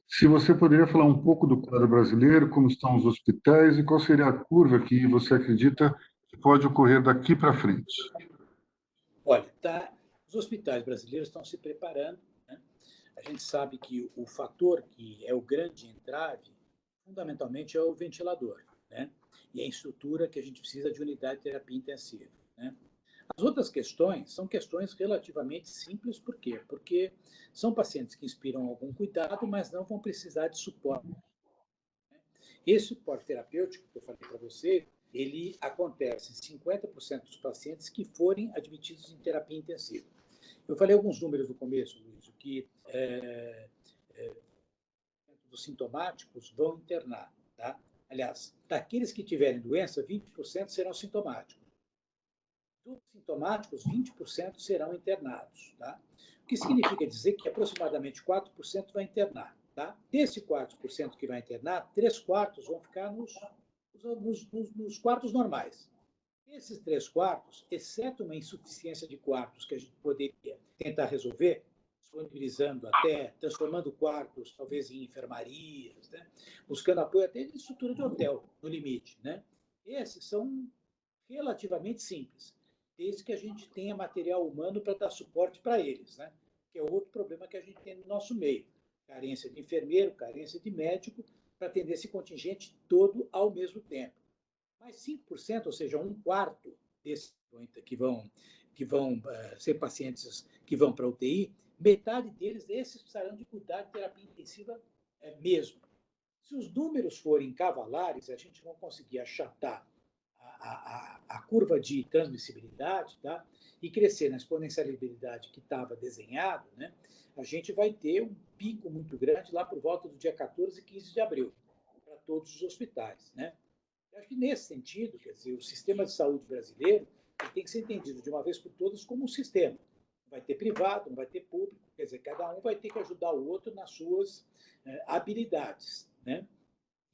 Se você poderia falar um pouco do quadro brasileiro, como estão os hospitais e qual seria a curva que você acredita que pode ocorrer daqui para frente? Olha, os hospitais brasileiros estão se preparando, né? A gente sabe que o fator que é o grande entrave, fundamentalmente, é o ventilador, né? E a estrutura que a gente precisa de unidade de terapia intensiva, né? As outras questões são questões relativamente simples, por quê? Porque são pacientes que inspiram algum cuidado, mas não vão precisar de suporte. Esse suporte terapêutico que eu falei para você, ele acontece em 50% dos pacientes que forem admitidos em terapia intensiva. Eu falei alguns números no começo, Luiz, que dos sintomáticos vão internar. Tá? Aliás, daqueles que tiverem doença, 20% serão sintomáticos. Dos sintomáticos, 20% serão internados. Tá? O que significa dizer que aproximadamente 4% vai internar. Tá? Desse 4% que vai internar, 3/4 vão ficar nos quartos normais. Esses 3/4, exceto uma insuficiência de quartos que a gente poderia tentar resolver, disponibilizando até, transformando quartos talvez em enfermarias, né? Buscando apoio até de estrutura de hotel, no limite. Né? Esses são relativamente simples, desde que a gente tenha material humano para dar suporte para eles, né? Que é outro problema que a gente tem no nosso meio. Carência de enfermeiro, carência de médico, para atender esse contingente todo ao mesmo tempo. mais 5%, ou seja, um quarto desses que vão ser pacientes que vão para a UTI, metade deles, esses precisarão de cuidado de terapia intensiva mesmo. Se os números forem cavalares, a gente não conseguir achatar a curva de transmissibilidade, tá? E crescer na exponencialidade que estava desenhado, né? A gente vai ter um pico muito grande lá por volta do dia 14 e 15 de abril, para todos os hospitais, né? Eu acho que, nesse sentido, quer dizer, o sistema de saúde brasileiro tem que ser entendido de uma vez por todas como um sistema. Não vai ter privado, não vai ter público, quer dizer, cada um vai ter que ajudar o outro nas suas habilidades, né?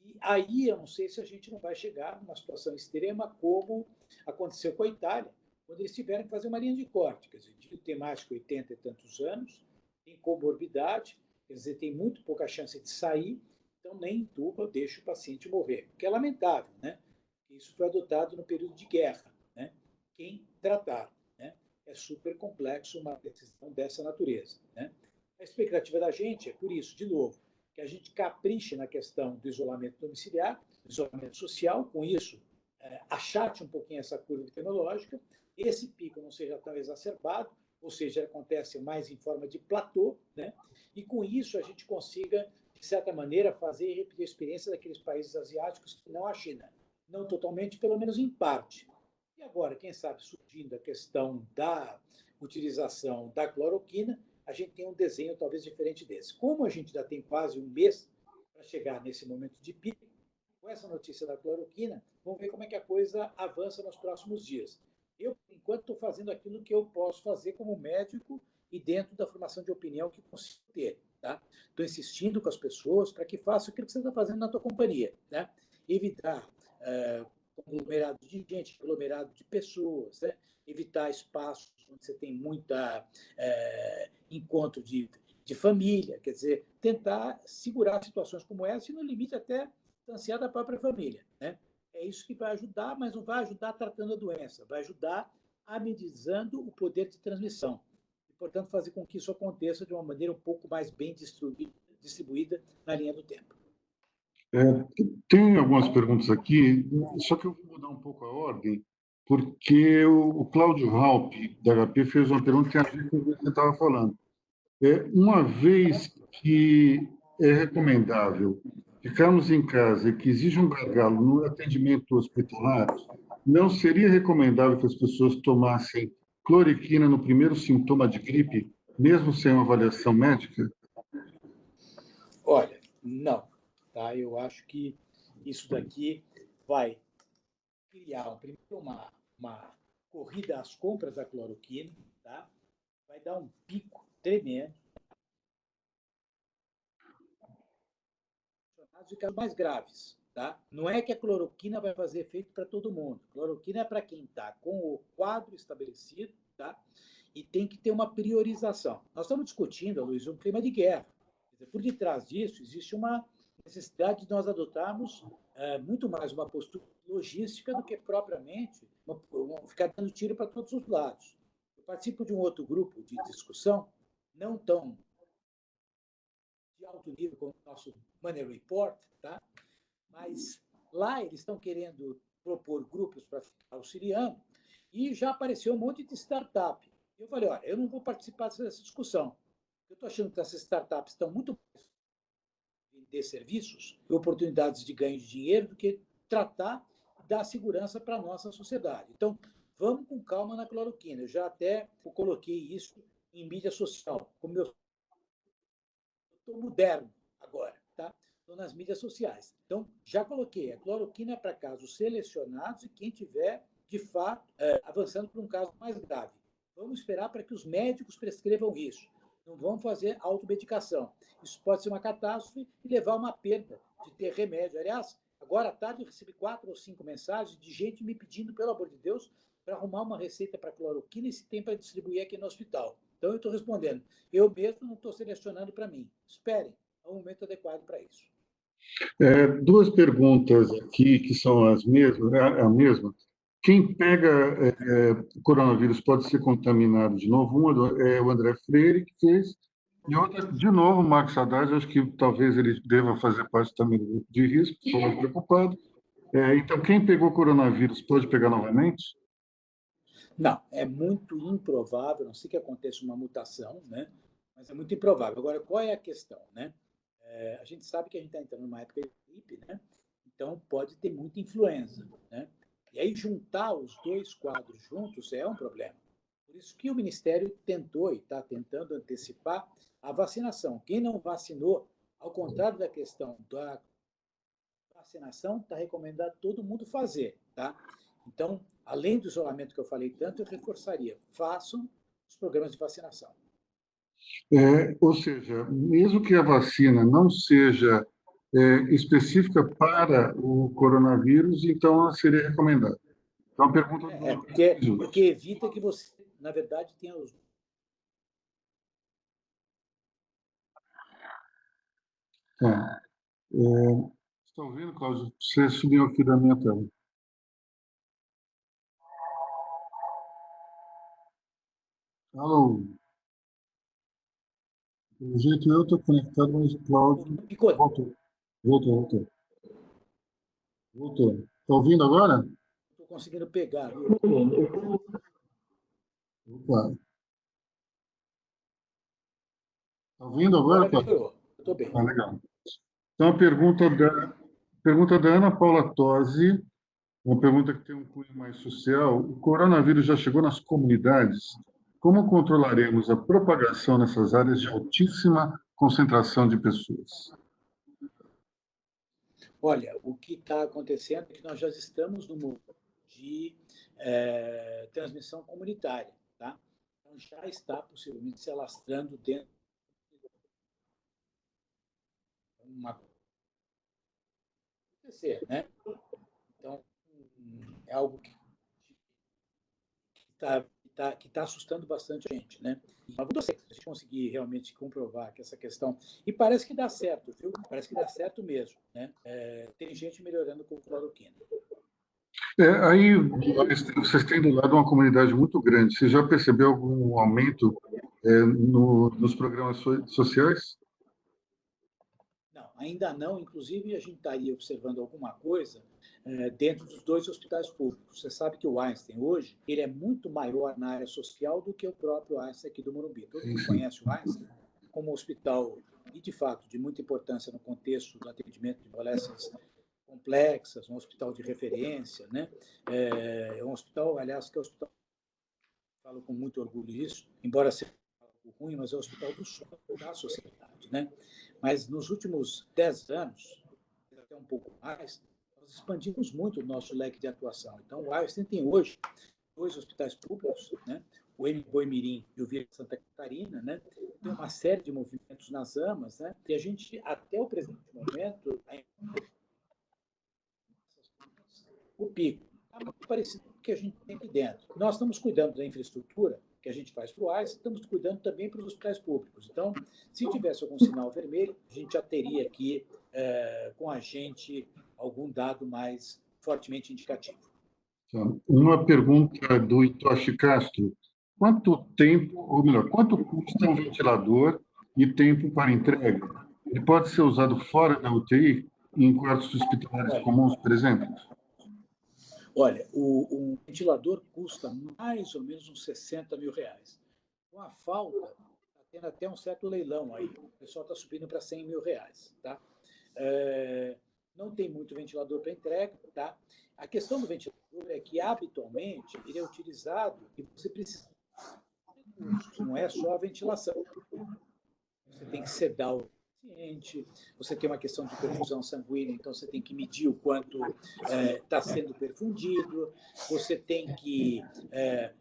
E aí eu não sei se a gente não vai chegar numa situação extrema como aconteceu com a Itália, quando eles tiveram que fazer uma linha de corte. Quer dizer, tem mais de 80 e tantos anos, tem comorbidade, quer dizer, tem muito pouca chance de sair, então nem entuba, deixa o paciente morrer. O que é lamentável, né? Isso foi adotado no período de guerra, né? Quem tratar, né? É super complexo uma decisão dessa natureza, né? A expectativa da gente é, por isso, de novo, que a gente capriche na questão do isolamento domiciliar, do isolamento social, com isso, achate um pouquinho essa curva epidemiológica, esse pico não seja tão exacerbado, ou seja, acontece mais em forma de platô, né? E com isso a gente consiga, de certa maneira, fazer e repetir a experiência daqueles países asiáticos que não a China. Não totalmente, pelo menos em parte. E agora, quem sabe, surgindo a questão da utilização da cloroquina, a gente tem um desenho talvez diferente desse. Como a gente já tem quase um mês para chegar nesse momento de pico, com essa notícia da cloroquina, vamos ver como é que a coisa avança nos próximos dias. Eu, por enquanto, estou fazendo aquilo que eu posso fazer como médico e dentro da formação de opinião que consigo ter. Tá? Estou insistindo com as pessoas para que façam aquilo que você está fazendo na tua companhia. Né? Evitar conglomerado de gente, conglomerado de pessoas, né? Evitar espaços onde você tem muita encontro de família, quer dizer, tentar segurar situações como essa e, no limite, até distanciar da própria família. Né? É isso que vai ajudar, mas não vai ajudar tratando a doença, vai ajudar amenizando o poder de transmissão. E, portanto, fazer com que isso aconteça de uma maneira um pouco mais bem distribuída na linha do tempo. Tem algumas perguntas aqui, só que eu vou mudar um pouco a ordem, porque o Cláudio Halp, da HP, fez uma pergunta que a gente estava falando. Uma vez que é recomendável ficarmos em casa e que exige um gargalo no atendimento hospitalar, não seria recomendável que as pessoas tomassem cloriquina no primeiro sintoma de gripe, mesmo sem uma avaliação médica? Olha, não. Tá? Eu acho que isso daqui vai criar primeiro uma corrida às compras da cloroquina, tá? Vai dar um pico tremendo. Os casos mais graves. Tá? Não é que a cloroquina vai fazer efeito para todo mundo. A cloroquina é para quem está com o quadro estabelecido, tá? E tem que ter uma priorização. Nós estamos discutindo, Luiz, um clima de guerra. Por detrás disso, existe uma necessidade de nós adotarmos muito mais uma postura logística do que propriamente ficar dando tiro para todos os lados. Eu participo de um outro grupo de discussão, não tão de alto nível como o nosso Money Report, tá? Mas lá eles estão querendo propor grupos para ficar auxiliando e já apareceu um monte de startup. Eu falei, olha, eu não vou participar dessa discussão. Eu estou achando que essas startups estão muito mais vender serviços e oportunidades de ganho de dinheiro do que tratar e dar segurança para a nossa sociedade. Então, vamos com calma na cloroquina. Eu já até coloquei isso em mídia social, como eu estou moderno agora, tá? Estou nas mídias sociais. Então, já coloquei. A cloroquina é para casos selecionados e quem tiver, de fato, avançando para um caso mais grave. Vamos esperar para que os médicos prescrevam isso. Não vamos fazer automedicação. Isso pode ser uma catástrofe e levar a uma perda de ter remédio. Aliás, agora à tarde eu recebi 4 ou 5 mensagens de gente me pedindo, pelo amor de Deus, para arrumar uma receita para cloroquina e se tem para distribuir aqui no hospital. Então, eu estou respondendo. Eu mesmo não estou selecionando para mim. Esperem, é o momento adequado para isso. Duas perguntas aqui que são as mesmas, a mesma. Quem pega coronavírus pode ser contaminado de novo? Uma é o André Freire que fez, e outra, de novo, o Marcos Haddad, acho que talvez ele deva fazer parte também do grupo de risco, estou preocupado. Então, quem pegou coronavírus pode pegar novamente? Não, é muito improvável, não sei que aconteça uma mutação, né? Mas é muito improvável. Agora, qual é a questão, né? A gente sabe que a gente está entrando numa época de gripe, né? Então, pode ter muita influenza, né? E aí, juntar os dois quadros juntos é um problema. Por isso que o Ministério tentou e está tentando antecipar a vacinação. Quem não vacinou, ao contrário da questão da vacinação, está recomendado todo mundo fazer, tá? Então, além do isolamento que eu falei tanto, eu reforçaria, façam os programas de vacinação. Ou seja, mesmo que a vacina não seja específica para o coronavírus, então ela seria recomendada. Então, a pergunta do Porque evita que você, na verdade, tenha os. Tá. Está ouvindo, Cláudio? Você subiu aqui da minha tela. Alô? Pelo jeito eu estou conectado, mas o Cláudio voltou. Voltou. Está ouvindo agora? Estou conseguindo pegar, viu? Opa. Está ouvindo agora, Cláudio? Melhorou. Eu estou bem. Legal. Então, a pergunta da Ana Paula Tosi, uma pergunta que tem um cunho mais social. O coronavírus já chegou nas comunidades? Como controlaremos a propagação nessas áreas de altíssima concentração de pessoas? Olha, o que está acontecendo é que nós já estamos no momento de transmissão comunitária, tá? Então, já está possivelmente se alastrando dentro de uma acontecer, né? Então, é algo que está assustando bastante a gente, né? Mas você, se a gente conseguir realmente comprovar que essa questão... E parece que dá certo, viu? Parece que dá certo mesmo, né? Tem gente melhorando com cloroquina. Aí vocês têm do lado uma comunidade muito grande. Você já percebeu algum aumento nos programas sociais? Não, ainda não. Inclusive, a gente estaria observando alguma coisa dentro dos dois hospitais públicos. Você sabe que o Einstein, hoje, ele é muito maior na área social do que o próprio Einstein aqui do Morumbi. Todo mundo conhece o Einstein como um hospital, e de fato, de muita importância no contexto do atendimento de moléstias complexas, um hospital de referência, né? É um hospital, aliás, que é um hospital, falo com muito orgulho isso, embora seja algo ruim, mas é o hospital do sonho da sociedade, né? Mas nos últimos 10 anos, até um pouco mais, nós expandimos muito o nosso leque de atuação. Então, o Einstein tem hoje dois hospitais públicos, né? O M. Boimirim e o Vila Santa Catarina, né? Tem uma série de movimentos nas AMAs, né? E a gente, até o presente momento, o pico está muito parecido com o que a gente tem aqui dentro. Nós estamos cuidando da infraestrutura que a gente faz para o AIS, estamos cuidando também para os hospitais públicos. Então, se tivesse algum sinal vermelho, a gente já teria aqui com a gente algum dado mais fortemente indicativo. Uma pergunta do Itoshi Castro. Quanto tempo, ou melhor, quanto custa um ventilador e tempo para entrega? Ele pode ser usado fora da UTI, em quartos hospitalares comuns, por exemplo? Olha, um ventilador custa mais ou menos uns 60 mil reais. Com a falta, está tendo até um certo leilão aí. O pessoal está subindo para 100 mil reais. Tá? Não tem muito ventilador para entrega. Tá? A questão do ventilador é que, habitualmente, ele é utilizado e você precisa de recursos, não é só a ventilação. Você tem que sedar o paciente, você tem uma questão de perfusão sanguínea, então você tem que medir o quanto está sendo perfundido, você tem que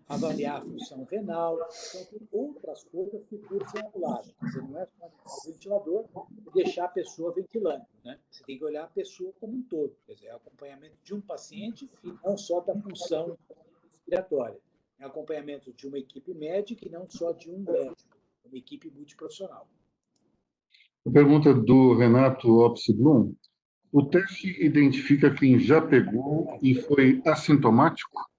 avaliar a função renal, então tem outras coisas que cursam ao lado. Quer dizer, não é só o ventilador e deixar a pessoa ventilando, né? Você tem que olhar a pessoa como um todo, quer dizer, é o acompanhamento de um paciente e não só da função respiratória. É acompanhamento de uma equipe médica e não só de um médico, uma equipe multiprofissional. A pergunta do Renato Opsi-Blum. O teste identifica quem já pegou e foi assintomático?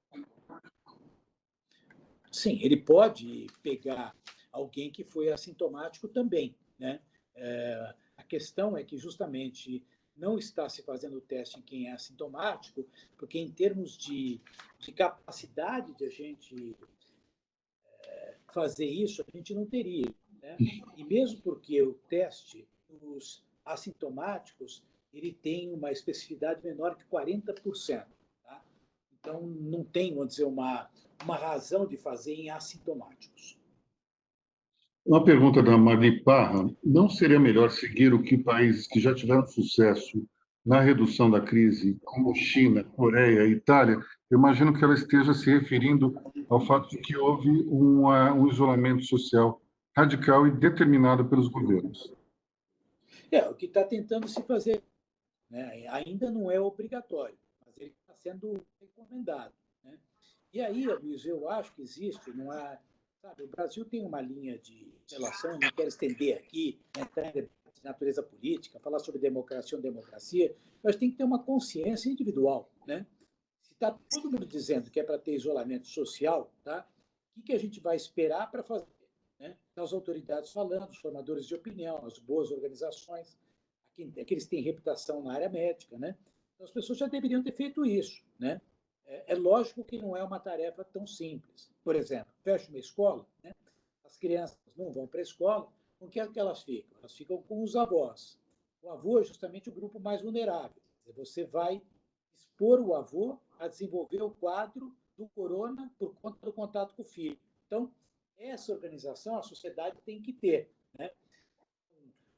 Sim, ele pode pegar alguém que foi assintomático também, né? A questão é que justamente não está se fazendo o teste em quem é assintomático, porque em termos de capacidade de a gente fazer isso, a gente não teria, né? E mesmo porque o teste dos assintomáticos ele tem uma especificidade menor que 40%. Tá? Então, não tem, vamos dizer, uma razão de fazer em assintomáticos. Uma pergunta da Marli Parra: não seria melhor seguir o que países que já tiveram sucesso na redução da crise, como China, Coreia e Itália? Eu imagino que ela esteja se referindo ao fato de que houve um isolamento social radical e determinado pelos governos. O que está tentando se fazer, né? Ainda não é obrigatório, mas ele está sendo recomendado, né? E aí, Luiz, eu acho que existe, não é, sabe, o Brasil tem uma linha de relação, não quero estender aqui, entrar em debate de natureza política, falar sobre democracia ou democracia, mas tem que ter uma consciência individual, né? Se está todo mundo dizendo que é para ter isolamento social, tá? O que a gente vai esperar para fazer? Né? Então, as autoridades falando, os formadores de opinião, as boas organizações, aqueles que têm reputação na área médica, né? Então, as pessoas já deveriam ter feito isso, né? É lógico que não é uma tarefa tão simples. Por exemplo, fecha uma escola, né? As crianças não vão para a escola, com que elas ficam? Elas ficam com os avós. O avô é justamente o grupo mais vulnerável. Você vai expor o avô a desenvolver o quadro do corona por conta do contato com o filho. Então, essa organização a sociedade tem que ter, né?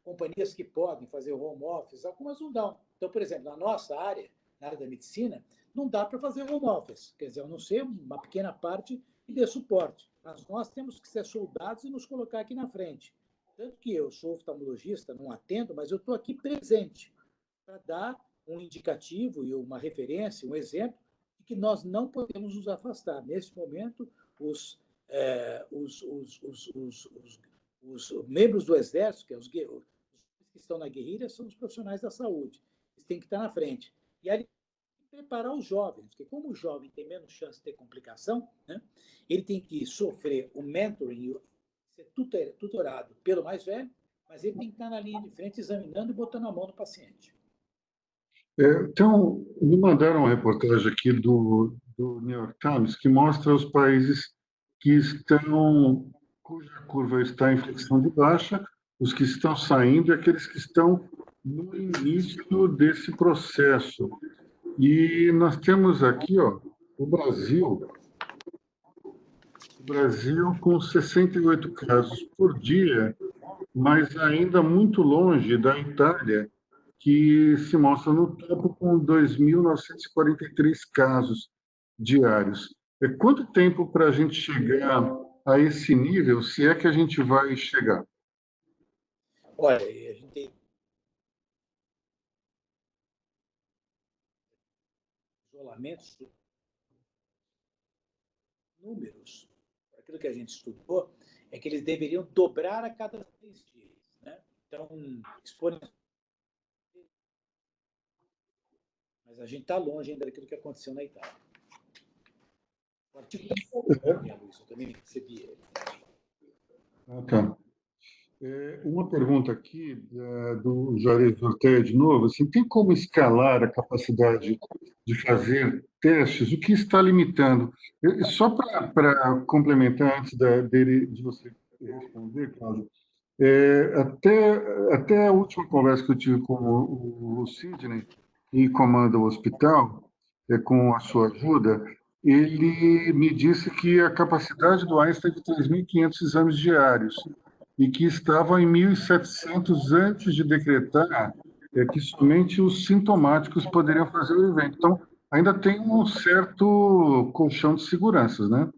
Companhias que podem fazer home office, algumas não dão. Então, por exemplo, na nossa área, na área da medicina, não dá para fazer home office. Quer dizer, a não ser uma pequena parte que dê suporte. Mas nós temos que ser soldados e nos colocar aqui na frente. Tanto que eu sou oftalmologista, não atendo, mas eu estou aqui presente para dar um indicativo e uma referência, um exemplo, de que nós não podemos nos afastar. Nesse momento, os membros do Exército, que que estão na guerrilha, são os profissionais da saúde. Eles têm que estar na frente. E aí, preparar os jovens, porque como o jovem tem menos chance de ter complicação, né, ele tem que sofrer o mentoring, ser tutorado pelo mais velho, mas ele tem que estar na linha de frente examinando e botando a mão no paciente. Então, me mandaram uma reportagem aqui do New York Times que mostra os países cuja curva está em flexão de baixa, os que estão saindo e aqueles que estão no início desse processo. E nós temos aqui, ó, o Brasil com 68 casos por dia, mas ainda muito longe da Itália, que se mostra no topo com 2.943 casos diários. Quanto tempo para a gente chegar a esse nível, se é que a gente vai chegar? Olha, a gente tem isolamentos, números, aquilo que a gente estudou, é que eles deveriam dobrar a cada 6 dias. Né? Então, mas a gente está longe ainda daquilo que aconteceu na Itália. O artigo da Luiz, eu também recebi ele. Tá. Uma pergunta aqui do Juarez Ortega de novo, assim, tem como escalar a capacidade de fazer testes? O que está limitando? Só para complementar antes de você responder, Cláudio, até a última conversa que eu tive com o Sidney, que comanda o hospital, com a sua ajuda, ele me disse que a capacidade do Einstein é de 3.500 exames diários e que estavam em 1.700 antes de decretar que somente os sintomáticos poderiam fazer o evento. Então, ainda tem um certo colchão de seguranças, né?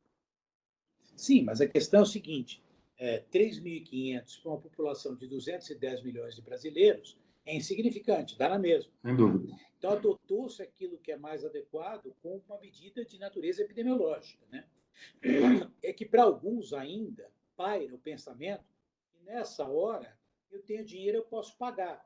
Sim, mas a questão é o seguinte: 3.500 para uma população de 210 milhões de brasileiros é insignificante, dá na mesma. Sem dúvida. Então, adotou-se aquilo que é mais adequado com uma medida de natureza epidemiológica. Né? É que, para alguns ainda, paira o pensamento que nessa hora eu tenho dinheiro, eu posso pagar.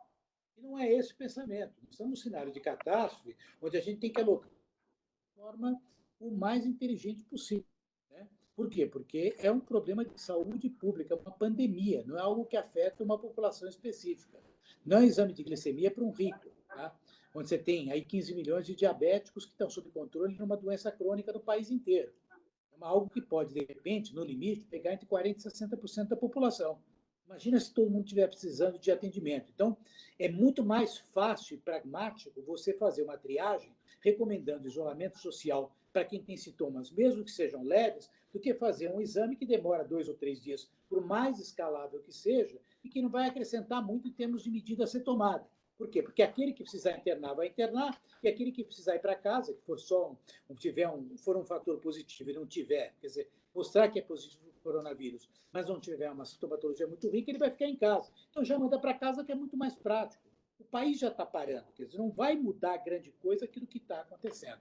E não é esse o pensamento. Nós estamos num cenário de catástrofe onde a gente tem que alocar de forma o mais inteligente possível. Né? Por quê? Porque é um problema de saúde pública, uma pandemia, não é algo que afeta uma população específica. Não é um exame de glicemia para um rico, tá? Onde você tem aí 15 milhões de diabéticos que estão sob controle de uma doença crônica no país inteiro. É algo que pode, de repente, no limite, pegar entre 40% e 60% da população. Imagina se todo mundo estiver precisando de atendimento. Então, é muito mais fácil e pragmático você fazer uma triagem recomendando isolamento social para quem tem sintomas, mesmo que sejam leves, do que fazer um exame que demora 2 ou 3 dias, por mais escalável que seja, e que não vai acrescentar muito em termos de medida a ser tomada. Por quê? Porque aquele que precisar internar vai internar, e aquele que precisar ir para casa, que for só for um fator positivo e não tiver, quer dizer, mostrar que é positivo para o coronavírus, mas não tiver uma sintomatologia muito rica, ele vai ficar em casa. Então já manda para casa, que é muito mais prático. O país já está parando, quer dizer, não vai mudar grande coisa aquilo que está acontecendo.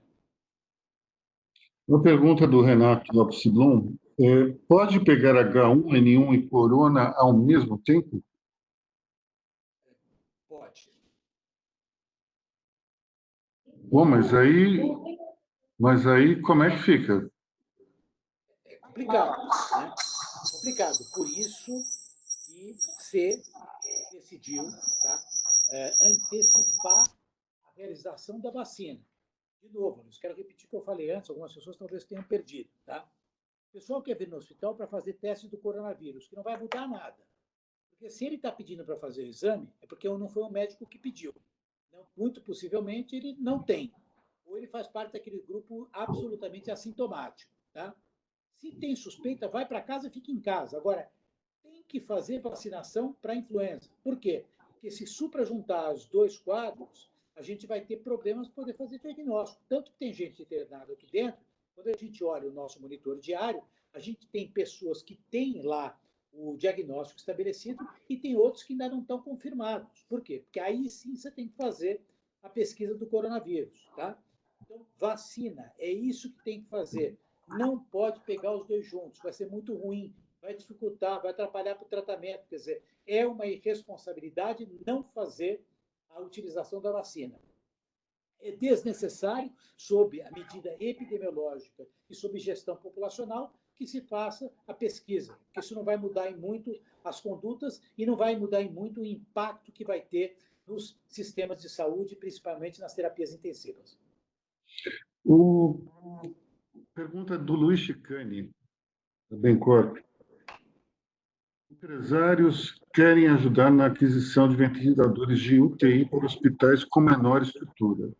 Uma pergunta do Renato Lopes Blum. Pode pegar H1N1 e corona ao mesmo tempo? Pode. Bom, mas aí como é que fica? É complicado, né? É complicado. Por isso que você decidiu, tá, antecipar a realização da vacina. De novo, Luiz, quero repetir o que eu falei antes, algumas pessoas talvez tenham perdido, tá? O pessoal quer vir no hospital para fazer teste do coronavírus, que não vai mudar nada. Porque se ele está pedindo para fazer o exame, é porque não foi o médico que pediu. Não, muito possivelmente ele não tem. Ou ele faz parte daquele grupo absolutamente assintomático, tá? Se tem suspeita, vai para casa e fica em casa. Agora, tem que fazer vacinação para influenza. Por quê? Porque se suprajuntar os dois quadros, a gente vai ter problemas para poder fazer diagnóstico. Tanto que tem gente internada aqui dentro, quando a gente olha o nosso monitor diário, a gente tem pessoas que têm lá o diagnóstico estabelecido e tem outros que ainda não estão confirmados. Por quê? Porque aí sim você tem que fazer a pesquisa do coronavírus, tá? Então, vacina, é isso que tem que fazer. Não pode pegar os dois juntos, vai ser muito ruim, vai dificultar, vai atrapalhar para o tratamento. Quer dizer, é uma irresponsabilidade não fazer a utilização da vacina. É desnecessário, sob a medida epidemiológica e sob gestão populacional, que se faça a pesquisa, porque isso não vai mudar em muito as condutas e não vai mudar em muito o impacto que vai ter nos sistemas de saúde, principalmente nas terapias intensivas. Pergunta do Luiz Chicani, da Bencorp. Empresários querem ajudar na aquisição de ventiladores de UTI para hospitais com menor estrutura.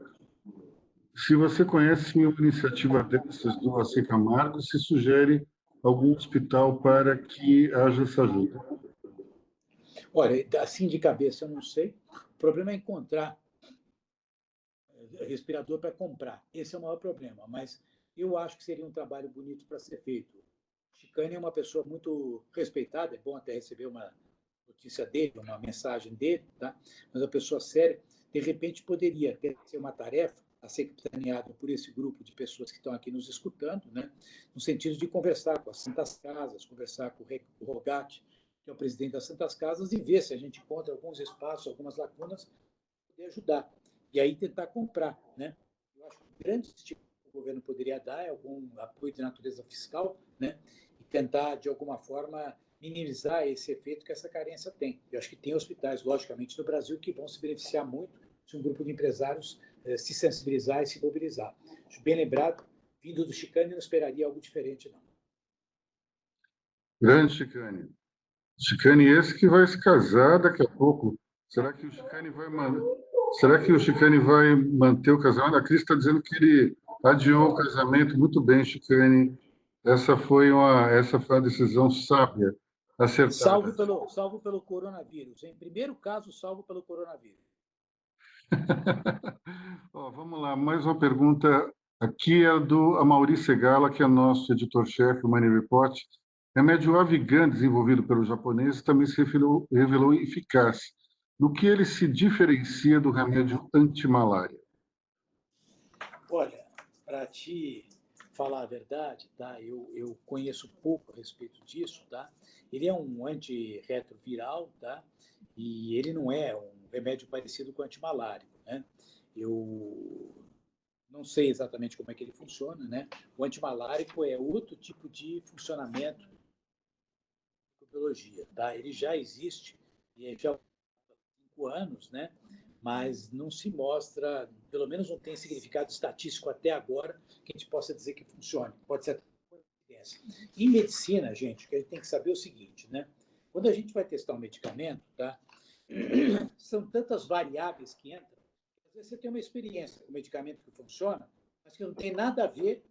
Se você conhece uma iniciativa dessas do AC Camargo, se sugere algum hospital para que haja essa ajuda. Olha, assim de cabeça eu não sei. O problema é encontrar respirador para comprar. Esse é o maior problema, mas eu acho que seria um trabalho bonito para ser feito. Chicane é uma pessoa muito respeitada, é bom até receber uma notícia dele, uma mensagem dele, tá? Mas uma pessoa séria, de repente poderia ter ser uma tarefa a ser capitaneada por esse grupo de pessoas que estão aqui nos escutando, né? No sentido de conversar com as Santas Casas, conversar com o Rogatti, que é o presidente das Santas Casas, e ver se a gente encontra alguns espaços, algumas lacunas, para poder ajudar. E aí tentar comprar, né? Eu acho que o grande estímulo que o governo poderia dar é algum apoio de natureza fiscal, né? E tentar, de alguma forma, minimizar esse efeito que essa carência tem. Eu acho que tem hospitais, logicamente, no Brasil que vão se beneficiar muito se um grupo de empresários se sensibilizar e se mobilizar. Acho bem lembrado, vindo do Chicane, não esperaria algo diferente, não. Grande Chicane. Chicane esse que vai se casar daqui a pouco. Será que o Chicane vai manter o casamento? A Cris está dizendo que ele adiou o casamento. Muito bem, Chicane. Essa foi uma decisão sábia, acertada. Salvo pelo coronavírus. Em primeiro caso, salvo pelo coronavírus. Vamos lá, mais uma pergunta. Aqui é do Amaury Segala, que é nosso editor-chefe do Money Report. Remédio Avigan, desenvolvido pelos japoneses, também se revelou eficaz. No que ele se diferencia do remédio antimalária? Olha, para te falar a verdade, tá? Eu conheço pouco a respeito disso, tá? Ele é um antirretroviral, tá? E ele não é um remédio parecido com o antimalárico, né? Eu não sei exatamente como é que ele funciona, né? O antimalárico é outro tipo de funcionamento da microbiologia, tá? Ele já existe e já há 5 anos, né? mas não se mostra, pelo menos não tem significado estatístico até agora, que a gente possa dizer que funcione. Pode ser coincidência. Em medicina, gente, o que a gente tem que saber é o seguinte, né? Quando a gente vai testar um medicamento, tá? São tantas variáveis que entram, que às vezes você tem uma experiência com um medicamento que funciona, mas que não tem nada a ver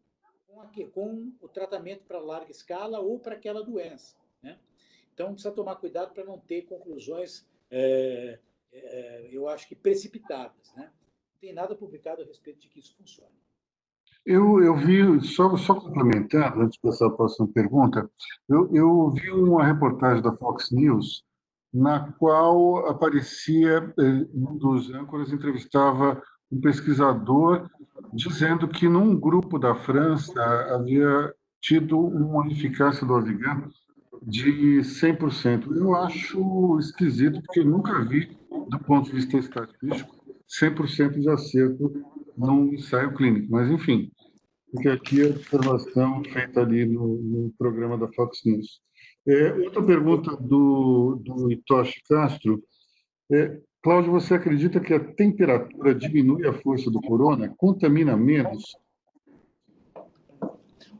com o tratamento para larga escala ou para aquela doença, né? Então, precisa tomar cuidado para não ter conclusões, eu acho que precipitadas, né? Não tem nada publicado a respeito de que isso funcione. Eu vi, só complementando, antes de passar a próxima pergunta, eu vi uma reportagem da Fox News na qual aparecia, um dos âncoras entrevistava um pesquisador dizendo que num grupo da França havia tido uma eficácia do Avigan de 100%. Eu acho esquisito, porque eu nunca vi, do ponto de vista estatístico, 100% de acerto num ensaio clínico. Mas, enfim, porque aqui é a observação feita ali no programa da Fox News. Outra pergunta do Itoshi Castro. Cláudio, você acredita que a temperatura diminui a força do corona, contamina menos?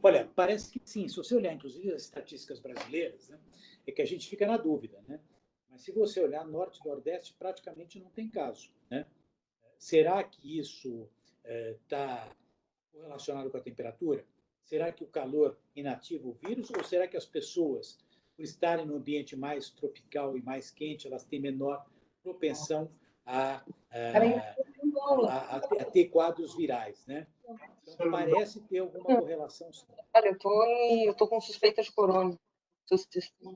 Olha, parece que sim. Se você olhar, inclusive, as estatísticas brasileiras, né, é que a gente fica na dúvida, né? Mas se você olhar norte e nordeste, praticamente não tem caso, né? Será que isso está relacionado com a temperatura? Será que o calor inativa o vírus? Ou será que as pessoas, por estarem no ambiente mais tropical e mais quente, elas têm menor propensão a ter quadros virais, né? Então, parece ter alguma correlação, sim. Olha, eu tô com suspeita de corona.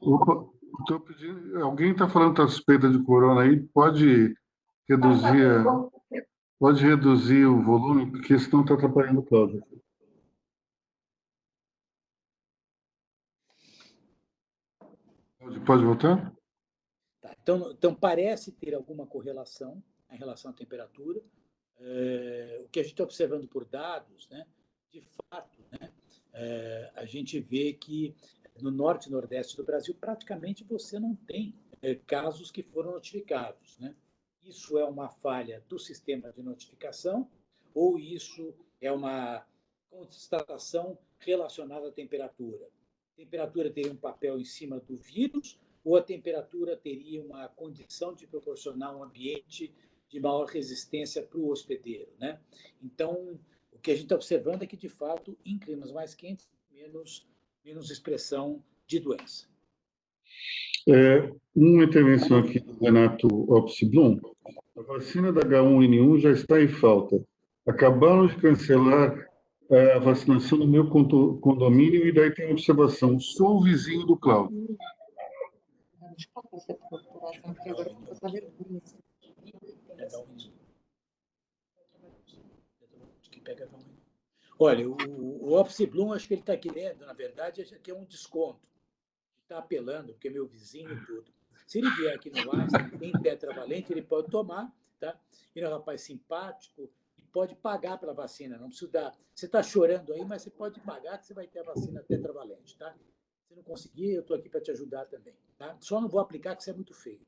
Opa, estou pedindo, alguém está falando da suspeita de corona aí? Pode reduzir o volume, porque senão está atrapalhando o Cláudio. Pode voltar? Tá, então, parece ter alguma correlação em relação à temperatura. O que a gente está observando por dados, né, de fato, né, a gente vê que no norte e nordeste do Brasil praticamente você não tem casos que foram notificados, né? Isso é uma falha do sistema de notificação ou isso é uma constatação relacionada à temperatura? A temperatura teria um papel em cima do vírus ou a temperatura teria uma condição de proporcionar um ambiente de maior resistência para o hospedeiro, né? Então, o que a gente está observando é que, de fato, em climas mais quentes, menos expressão de doença. Uma intervenção aqui do Renato Opsi-Blum. A vacina da H1N1 já está em falta. Acabaram de cancelar a vacinação no meu condomínio e daí tem uma observação. Sou o vizinho do Cláudio. Olha, o Opsi-Blum, acho que ele está querendo, na verdade, que é um desconto. Está apelando, porque é meu vizinho e tudo. Se ele vier aqui no Einstein, tem tetravalente, ele pode tomar, tá? Ele é um rapaz simpático e pode pagar pela vacina. Não precisa dar. Você está chorando aí, mas você pode pagar que você vai ter a vacina tetravalente, tá? Se não conseguir, eu estou aqui para te ajudar também, tá? Só não vou aplicar que você é muito feio.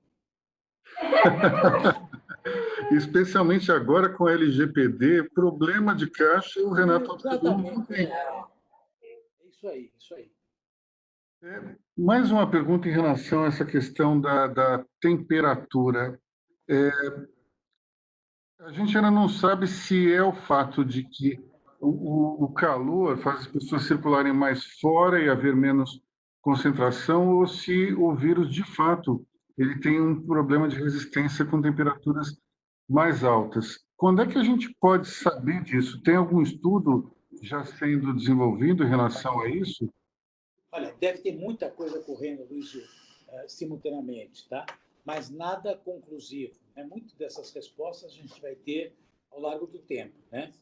Especialmente agora com a LGPD, problema de caixa, o Renato Exatamente. É isso aí, isso aí. Mais uma pergunta em relação a essa questão da temperatura. A gente ainda não sabe se é o fato de que o calor faz as pessoas circularem mais fora e haver menos concentração, ou se o vírus, de fato, ele tem um problema de resistência com temperaturas mais altas. Quando é que a gente pode saber disso? Tem algum estudo já sendo desenvolvido em relação a isso? Olha, deve ter muita coisa correndo, Luiz, simultaneamente, tá? Mas nada conclusivo, né? Muitas dessas respostas a gente vai ter ao longo do tempo, né?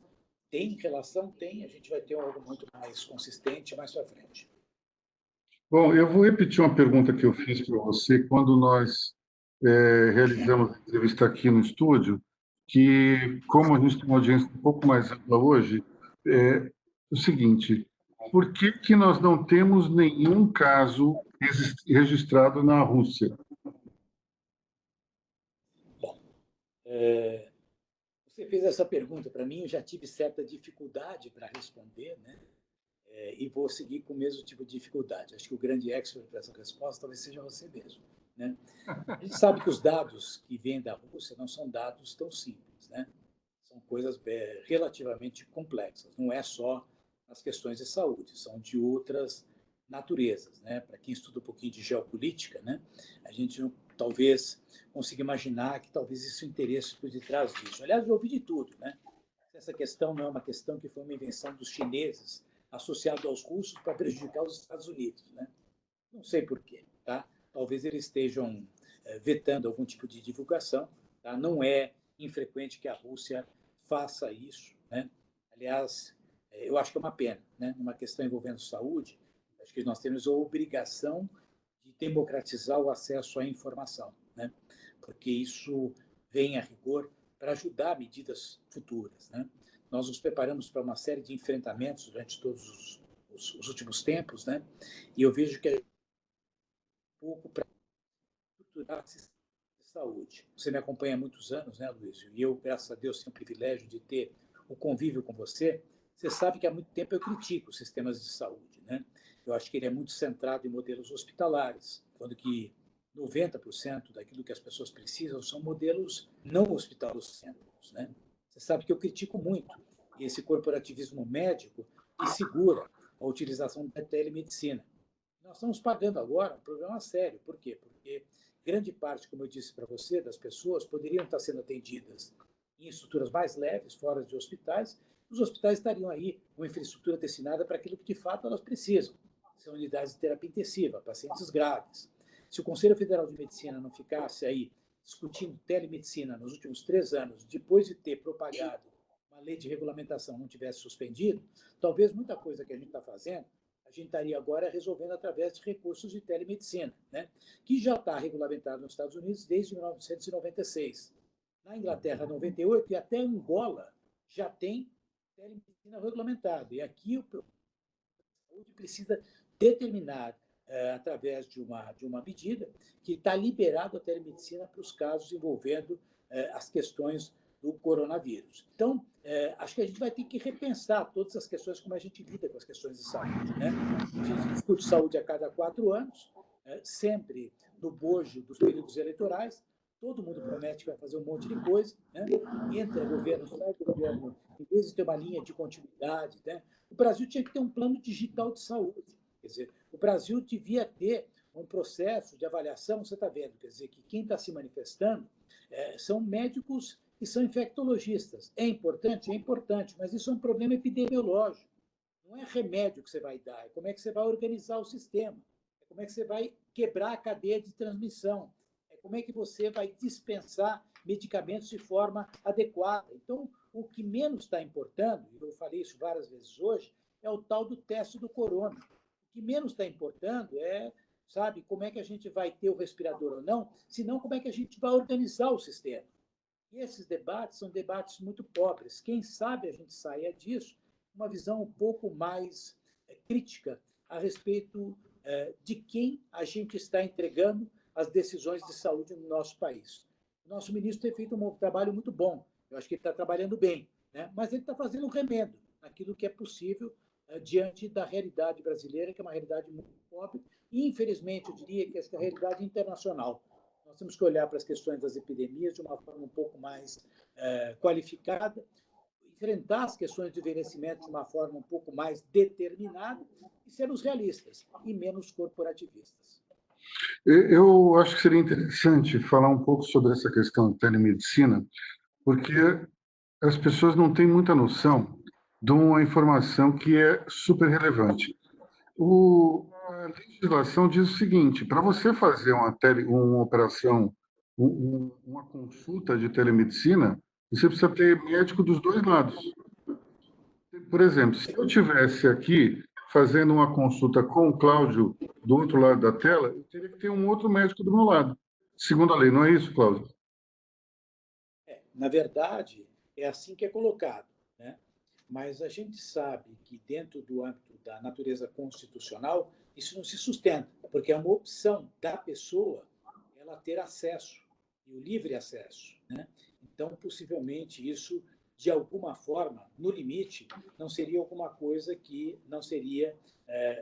Tem relação? Tem. A gente vai ter algo muito mais consistente mais para frente. Bom, eu vou repetir uma pergunta que eu fiz para você quando nós realizamos a entrevista aqui no estúdio, que, como a gente tem uma audiência um pouco mais ampla hoje, é o seguinte: por que nós não temos nenhum caso registrado na Rússia? Bom, Você fez essa pergunta para mim, eu já tive certa dificuldade para responder, né? E vou seguir com o mesmo tipo de dificuldade. Acho que o grande expert para essa resposta talvez seja você mesmo, né? A gente sabe que os dados que vêm da Rússia não são dados tão simples, né? São coisas relativamente complexas. Não é só as questões de saúde, são de outras naturezas, né? Para quem estuda um pouquinho de geopolítica, né? A gente talvez consiga imaginar que talvez isso interesse por detrás disso. Aliás, eu ouvi de tudo, né? Essa questão não é uma questão que foi uma invenção dos chineses associado aos russos para prejudicar os Estados Unidos, né? Não sei por quê, tá? Talvez eles estejam vetando algum tipo de divulgação, tá? Não é infrequente que a Rússia faça isso, né? Aliás, eu acho que é uma pena, né? Numa questão envolvendo saúde, acho que nós temos a obrigação de democratizar o acesso à informação, né? Porque isso vem a rigor para ajudar medidas futuras, né? Nós nos preparamos para uma série de enfrentamentos durante todos os últimos tempos, né? E eu vejo que é pouco para estruturar o sistema de saúde. Você me acompanha há muitos anos, né, Luiz? E eu, graças a Deus, tenho o privilégio de ter o convívio com você. Você sabe que há muito tempo eu critico os sistemas de saúde, né? Eu acho que ele é muito centrado em modelos hospitalares, quando que 90% daquilo que as pessoas precisam são modelos não hospitalocêntricos, né? Você sabe que eu critico muito esse corporativismo médico que segura a utilização da telemedicina. Nós estamos pagando agora um problema sério. Por quê? Porque grande parte, como eu disse para você, das pessoas poderiam estar sendo atendidas em estruturas mais leves, fora de hospitais. Os hospitais estariam aí com infraestrutura destinada para aquilo que de fato elas precisam. São unidades de terapia intensiva, pacientes graves. Se o Conselho Federal de Medicina não ficasse aí discutindo telemedicina nos últimos 3 anos, depois de ter propagado uma lei de regulamentação, não tivesse suspendido, talvez muita coisa que a gente está fazendo a gente estaria agora resolvendo através de recursos de telemedicina, né? Que já está regulamentado nos Estados Unidos desde 1996. Na Inglaterra, 98, e até Angola já tem telemedicina regulamentada. E aqui o saúde precisa determinar, através de uma medida, que está liberado a telemedicina para os casos envolvendo as questões do coronavírus. Então, acho que a gente vai ter que repensar todas as questões, como a gente lida com as questões de saúde, né? A gente discute saúde a cada 4 anos, sempre no bojo dos períodos eleitorais. Todo mundo promete que vai fazer um monte de coisa, né? Entra governo, sai governo, em vez de ter uma linha de continuidade, né? O Brasil tinha que ter um plano digital de saúde. Quer dizer, o Brasil devia ter um processo de avaliação, você está vendo, quer dizer, que quem está se manifestando são médicos que são infectologistas. É importante? É importante, mas isso é um problema epidemiológico. Não é remédio que você vai dar, é como é que você vai organizar o sistema, é como é que você vai quebrar a cadeia de transmissão, é como é que você vai dispensar medicamentos de forma adequada. Então, o que menos está importando, e eu falei isso várias vezes hoje, é o tal do teste do corona. O que menos está importando é, sabe, como é que a gente vai ter o respirador ou não, senão como é que a gente vai organizar o sistema. E esses debates são debates muito pobres. Quem sabe a gente saia disso uma visão um pouco mais crítica a respeito de quem a gente está entregando as decisões de saúde no nosso país. O nosso ministro tem feito um trabalho muito bom. Eu acho que ele está trabalhando bem, né? Mas ele está fazendo um remédio naquilo que é possível diante da realidade brasileira, que é uma realidade muito pobre, e, infelizmente, eu diria que essa é a realidade internacional. Nós temos que olhar para as questões das epidemias de uma forma um pouco mais qualificada, enfrentar as questões de envelhecimento de uma forma um pouco mais determinada e sermos realistas e menos corporativistas. Eu acho que seria interessante falar um pouco sobre essa questão de telemedicina, porque as pessoas não têm muita noção de uma informação que é super relevante. A legislação diz o seguinte: para você fazer uma operação, uma consulta de telemedicina, você precisa ter médico dos dois lados. Por exemplo, se eu tivesse aqui fazendo uma consulta com o Cláudio do outro lado da tela, eu teria que ter um outro médico do meu lado, segundo a lei, não é isso, Cláudio? Na verdade, é assim que é colocado, né? Mas a gente sabe que dentro do âmbito da natureza constitucional, isso não se sustenta, porque é uma opção da pessoa ela ter acesso, e o livre acesso, né? Então, possivelmente, isso, de alguma forma, no limite, não seria alguma coisa que não seria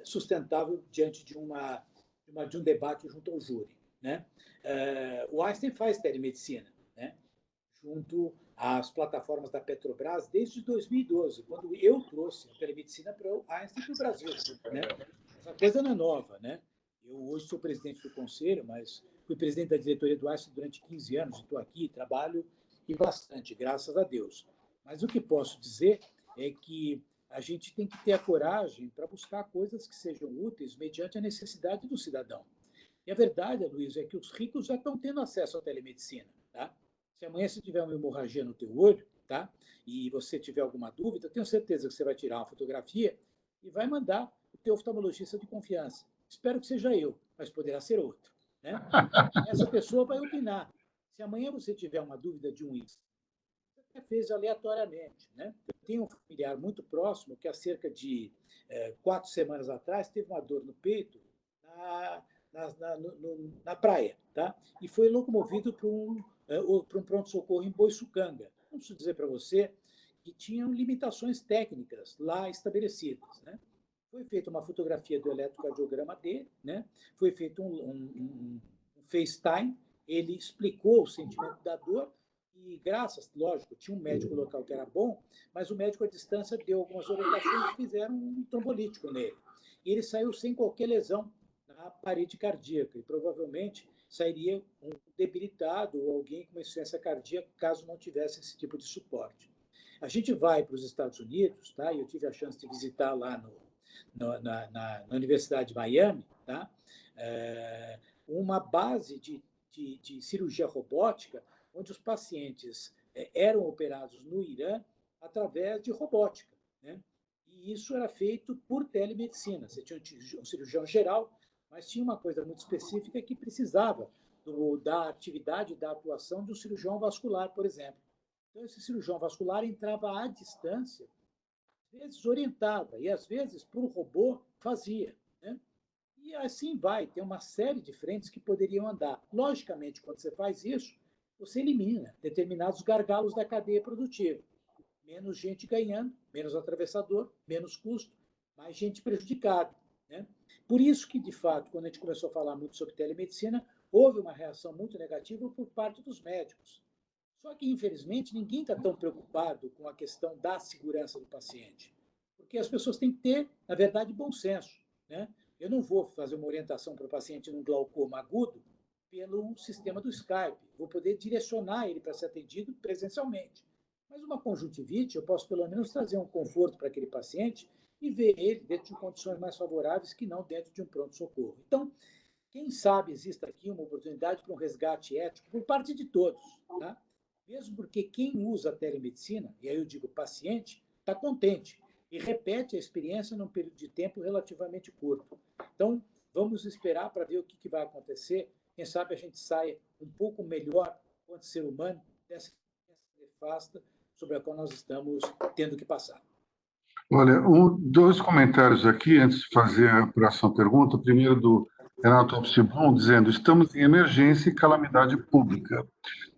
sustentável diante de um debate junto ao júri, né? O Einstein faz telemedicina, né? Junto às plataformas da Petrobras desde 2012, quando eu trouxe a telemedicina para o Einstein para o Brasil, né? Essa coisa não é nova, né? Eu hoje sou presidente do conselho, mas fui presidente da diretoria do Einstein durante 15 anos, estou aqui, trabalho e bastante, graças a Deus. Mas o que posso dizer é que a gente tem que ter a coragem para buscar coisas que sejam úteis mediante a necessidade do cidadão. E a verdade, Luiz, é que os ricos já estão tendo acesso à telemedicina, tá? Se amanhã você tiver uma hemorragia no teu olho, tá? E você tiver alguma dúvida, tenho certeza que você vai tirar uma fotografia e vai mandar o teu oftalmologista de confiança. Espero que seja eu, mas poderá ser outro, né? Essa pessoa vai opinar. Se amanhã você tiver uma dúvida de um índice, você fez aleatoriamente, né? Eu tenho um familiar muito próximo que há cerca de 4 semanas atrás teve uma dor no peito na praia, tá? E foi locomovido para um pronto-socorro em Boiçucanga. Não preciso dizer para você que tinham limitações técnicas lá estabelecidas, né? Foi feita uma fotografia do eletrocardiograma dele, né? Foi feito um FaceTime, ele explicou o sentimento da dor e graças, lógico, tinha um médico local que era bom, mas o médico à distância deu algumas orientações e fizeram um trombolítico nele. E ele saiu sem qualquer lesão na parede cardíaca e provavelmente sairia um debilitado ou alguém com uma insuficiência cardíaca caso não tivesse esse tipo de suporte. A gente vai para os Estados Unidos, tá? Eu tive a chance de visitar lá na Universidade de Miami, tá? Uma base de cirurgia robótica, onde os pacientes eram operados no Irã através de robótica, né? E isso era feito por telemedicina. Você tinha um cirurgião geral, mas tinha uma coisa muito específica que precisava da atividade, da atuação de um cirurgião vascular, por exemplo. Então, esse cirurgião vascular entrava à distância, às vezes orientava, e às vezes, por robô, fazia, né? E assim vai, tem uma série de frentes que poderiam andar. Logicamente, quando você faz isso, você elimina determinados gargalos da cadeia produtiva. Menos gente ganhando, menos atravessador, menos custo, mais gente prejudicada, né? Por isso que, de fato, quando a gente começou a falar muito sobre telemedicina, houve uma reação muito negativa por parte dos médicos. Só que, infelizmente, ninguém está tão preocupado com a questão da segurança do paciente. Porque as pessoas têm que ter, na verdade, bom senso, né? Eu não vou fazer uma orientação para o paciente num glaucoma agudo pelo sistema do Skype. Vou poder direcionar ele para ser atendido presencialmente. Mas uma conjuntivite, eu posso pelo menos trazer um conforto para aquele paciente e ver ele dentro de condições mais favoráveis que não dentro de um pronto-socorro. Então, quem sabe exista aqui uma oportunidade para um resgate ético por parte de todos, tá? Mesmo porque quem usa a telemedicina, e aí eu digo paciente, está contente e repete a experiência num período de tempo relativamente curto. Então, vamos esperar para ver o que vai acontecer. Quem sabe a gente saia um pouco melhor quanto ser humano dessa nefasta sobre a qual nós estamos tendo que passar. Olha, dois comentários aqui, antes de fazer a próxima pergunta. O primeiro do Renato Alpsibon, dizendo: estamos em emergência e calamidade pública,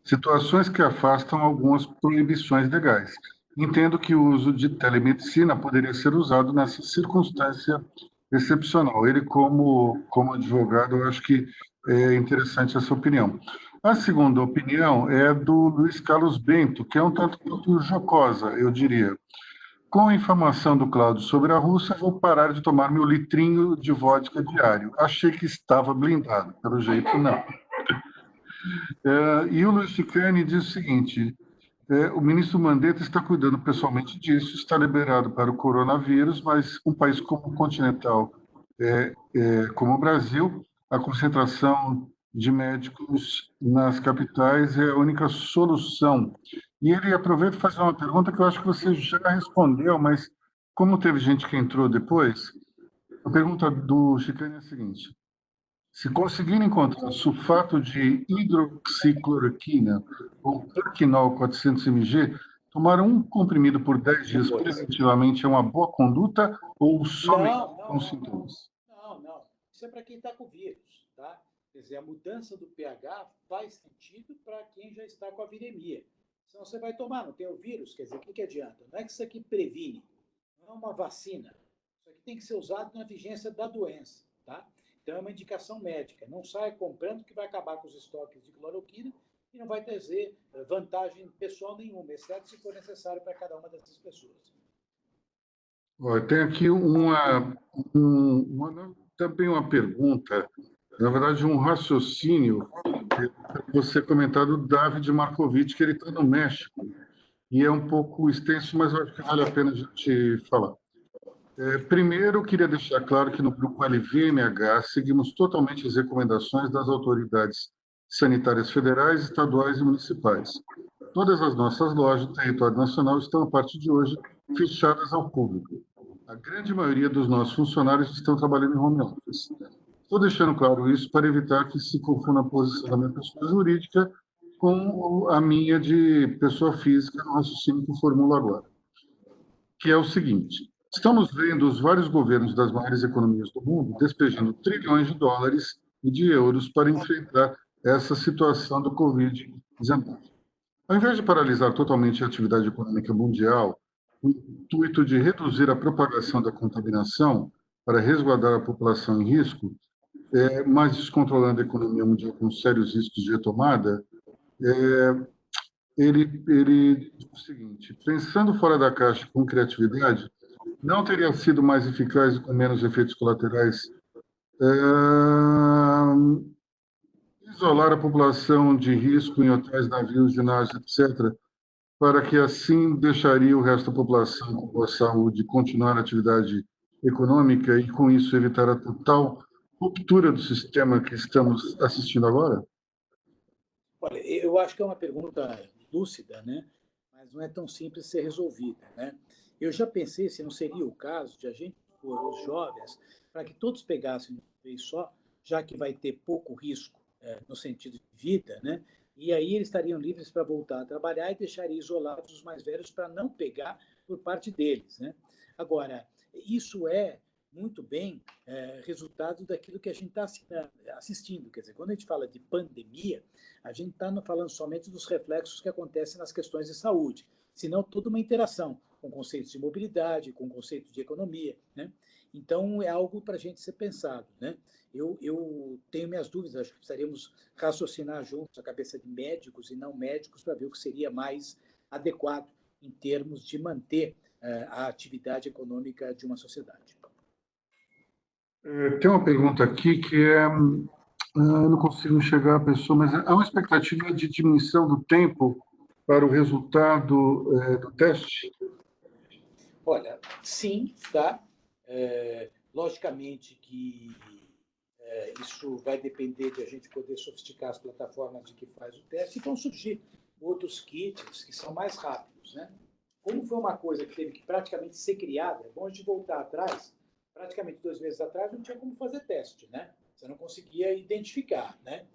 situações que afastam algumas proibições legais. Entendo que o uso de telemedicina poderia ser usado nessa circunstância excepcional. Ele, como advogado, eu acho que é interessante essa opinião. A segunda opinião é do Luiz Carlos Bento, que é um tanto quanto jocosa, eu diria. Com a informação do Cláudio sobre a Rússia, vou parar de tomar meu litrinho de vodka diário. Achei que estava blindado, pelo jeito não. E o Luiz Ticani diz o seguinte: o ministro Mandetta está cuidando pessoalmente disso, está liberado para o coronavírus, mas um país como continental, como o Brasil, a concentração de médicos nas capitais é a única solução. E ele aproveita para fazer uma pergunta que eu acho que você já respondeu, mas como teve gente que entrou depois, a pergunta do Chicane é a seguinte: se conseguirem encontrar sulfato de hidroxicloroquina ou Plaquenol 400 mg, tomar um comprimido por 10 dias preventivamente é uma boa conduta ou somente com sintomas? Não. Isso é para quem está com vírus, tá? Quer dizer, a mudança do pH faz sentido para quem já está com a viremia. Senão você vai tomar, não tem o vírus, quer dizer, o que adianta? Não é que isso aqui previne, não é uma vacina. Isso aqui tem que ser usado na vigência da doença, tá? Então é uma indicação médica. Não saia comprando que vai acabar com os estoques de cloroquina e não vai trazer vantagem pessoal nenhuma, exceto se for necessário para cada uma dessas pessoas. Tem aqui também uma pergunta, na verdade, um raciocínio que você comentar do David Markovitch, que ele está no México, e é um pouco extenso, mas eu acho que vale a pena a gente falar. Primeiro, eu queria deixar claro que no grupo LVMH seguimos totalmente as recomendações das autoridades sanitárias federais, estaduais e municipais. Todas as nossas lojas do território nacional estão, a partir de hoje, fechadas ao público. A grande maioria dos nossos funcionários estão trabalhando em home office. Estou deixando claro isso para evitar que se confunda a posição da minha pessoa jurídica com a minha de pessoa física no raciocínio que formulo agora, que é o seguinte: estamos vendo os vários governos das maiores economias do mundo despejando trilhões de dólares e de euros para enfrentar essa situação do Covid-19. Ao invés de paralisar totalmente a atividade econômica mundial, com o intuito de reduzir a propagação da contaminação para resguardar a população em risco, mas descontrolando a economia mundial com sérios riscos de retomada, ele diz o seguinte: pensando fora da caixa com criatividade, não teria sido mais eficaz e com menos efeitos colaterais isolar a população de risco em hotéis, navios, ginásios, etc., para que assim deixaria o resto da população com boa saúde continuar a atividade econômica e, com isso, evitar a total ruptura do sistema que estamos assistindo agora? Olha, eu acho que é uma pergunta lúcida, né? Mas não é tão simples de ser resolvida, né? Eu já pensei se não seria o caso de a gente pôr os jovens para que todos pegassem de uma vez só, já que vai ter pouco risco no sentido de vida, né? E aí eles estariam livres para voltar a trabalhar e deixariam isolados os mais velhos para não pegar por parte deles, né? Agora, isso é muito bem resultado daquilo que a gente está assistindo. Quer dizer, quando a gente fala de pandemia, a gente está falando somente dos reflexos que acontecem nas questões de saúde, senão toda uma interação com conceitos de mobilidade, com conceitos de economia, né? Então, é algo para a gente ser pensado, né? Eu tenho minhas dúvidas, acho que precisaríamos raciocinar juntos a cabeça de médicos e não médicos para ver o que seria mais adequado em termos de manter a atividade econômica de uma sociedade. Tem uma pergunta aqui que eu não consigo enxergar a pessoa, mas há uma expectativa de diminuição do tempo para o resultado do teste? Olha, sim, tá? Logicamente que isso vai depender de a gente poder sofisticar as plataformas de que faz o teste e vão surgir outros kits que são mais rápidos, né? Como foi uma coisa que teve que praticamente ser criada, é bom a gente voltar atrás, praticamente 2 meses atrás não tinha como fazer teste, né? Você não conseguia identificar, né?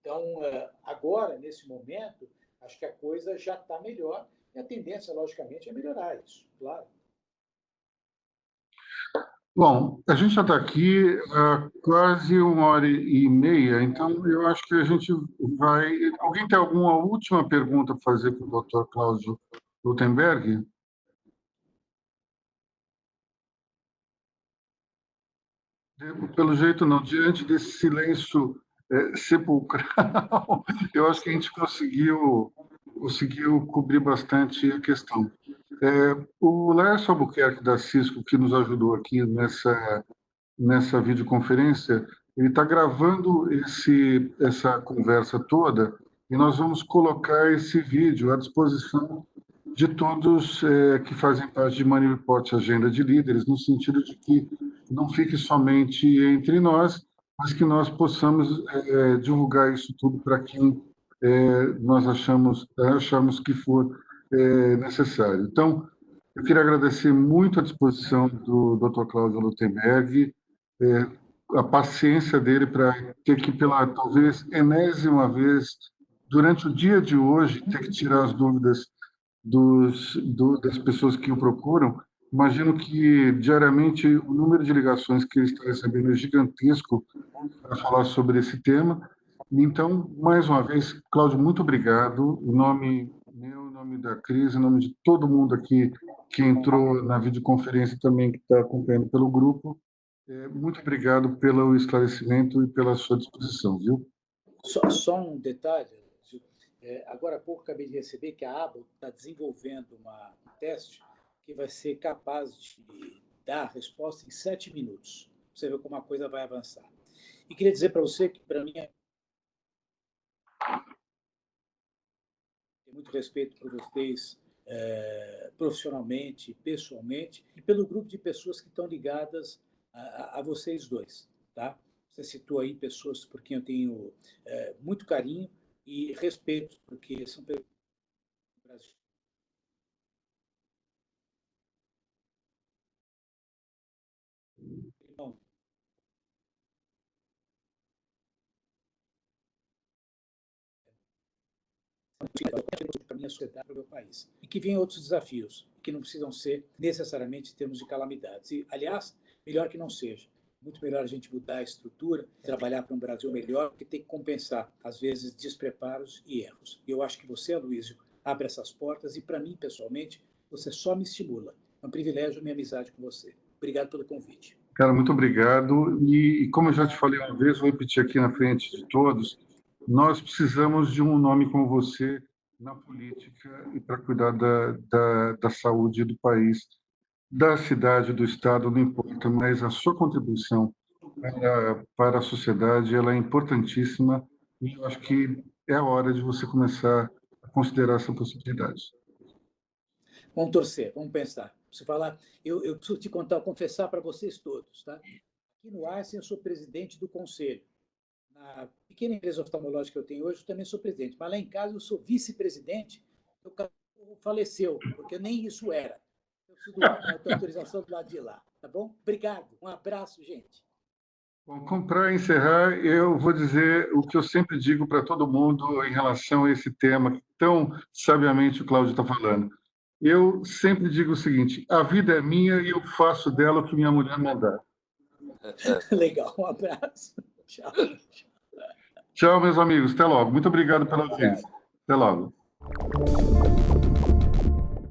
Então, agora, nesse momento, acho que a coisa já está melhor e a tendência, logicamente, é melhorar isso, claro. Bom, a gente já está aqui há quase 1h30, então eu acho que a gente vai. Alguém tem alguma última pergunta para fazer para o Dr. Cláudio Luttenberg? Pelo jeito, não. Diante desse silêncio sepulcral, eu acho que a gente conseguiu cobrir bastante a questão. O Laércio Albuquerque da Cisco, que nos ajudou aqui nessa videoconferência, ele está gravando essa conversa toda e nós vamos colocar esse vídeo à disposição de todos que fazem parte de Money Report Agenda de Líderes, no sentido de que não fique somente entre nós, mas que nós possamos divulgar isso tudo para quem nós achamos que for necessário. Então, eu queria agradecer muito a disposição do Dr. Cláudio Luttenberg, a paciência dele para ter que, pela talvez enésima vez, durante o dia de hoje, ter que tirar as dúvidas das pessoas que o procuram. Imagino que, diariamente, o número de ligações que ele está recebendo é gigantesco para falar sobre esse tema. Então, mais uma vez, Cláudio, muito obrigado. Em nome meu, nome da Cris, em nome de todo mundo aqui que entrou na videoconferência também, que está acompanhando pelo grupo, muito obrigado pelo esclarecimento e pela sua disposição, viu? Só um detalhe, agora há pouco acabei de receber que a ABA está desenvolvendo um teste que vai ser capaz de dar a resposta em 7 minutos. Você vê como a coisa vai avançar. E queria dizer para você que, para mim, tenho muito respeito por vocês, profissionalmente, pessoalmente, e pelo grupo de pessoas que estão ligadas a vocês dois. Tá? Você citou aí pessoas por quem eu tenho muito carinho e respeito, porque são pessoas do Brasil. Irmão, para a minha sociedade, para o meu país. E que venham outros desafios, que não precisam ser necessariamente em termos de calamidades. E, aliás, melhor que não seja. Muito melhor a gente mudar a estrutura, trabalhar para um Brasil melhor, que tem que compensar, às vezes, despreparos e erros. E eu acho que você, Aloysio, abre essas portas e, para mim, pessoalmente, você só me estimula. É um privilégio a minha amizade com você. Obrigado pelo convite. Cara, muito obrigado. E como eu já te falei uma vez, vou repetir aqui na frente de todos, nós precisamos de um nome como você na política e para cuidar da saúde do país, da cidade, do Estado, não importa, mas a sua contribuição para a sociedade ela é importantíssima e eu acho que é a hora de você começar a considerar essa possibilidade. Vamos torcer, vamos pensar. Você falar, eu preciso te contar, confessar para vocês todos, tá? Aqui no Einstein eu sou presidente do conselho. Na pequena empresa oftalmológica que eu tenho hoje, eu também sou presidente. Mas lá em casa eu sou vice-presidente. O cachorro faleceu, porque nem isso era. Eu preciso da autorização do lado de lá, tá bom? Obrigado. Um abraço, gente. Bom, para encerrar, eu vou dizer o que eu sempre digo para todo mundo em relação a esse tema que tão sabiamente o Cláudio está falando. Eu sempre digo o seguinte: a vida é minha e eu faço dela o que minha mulher mandar. Legal, um abraço. Tchau. Tchau, meus amigos. Até logo. Muito obrigado pela audiência. Até logo.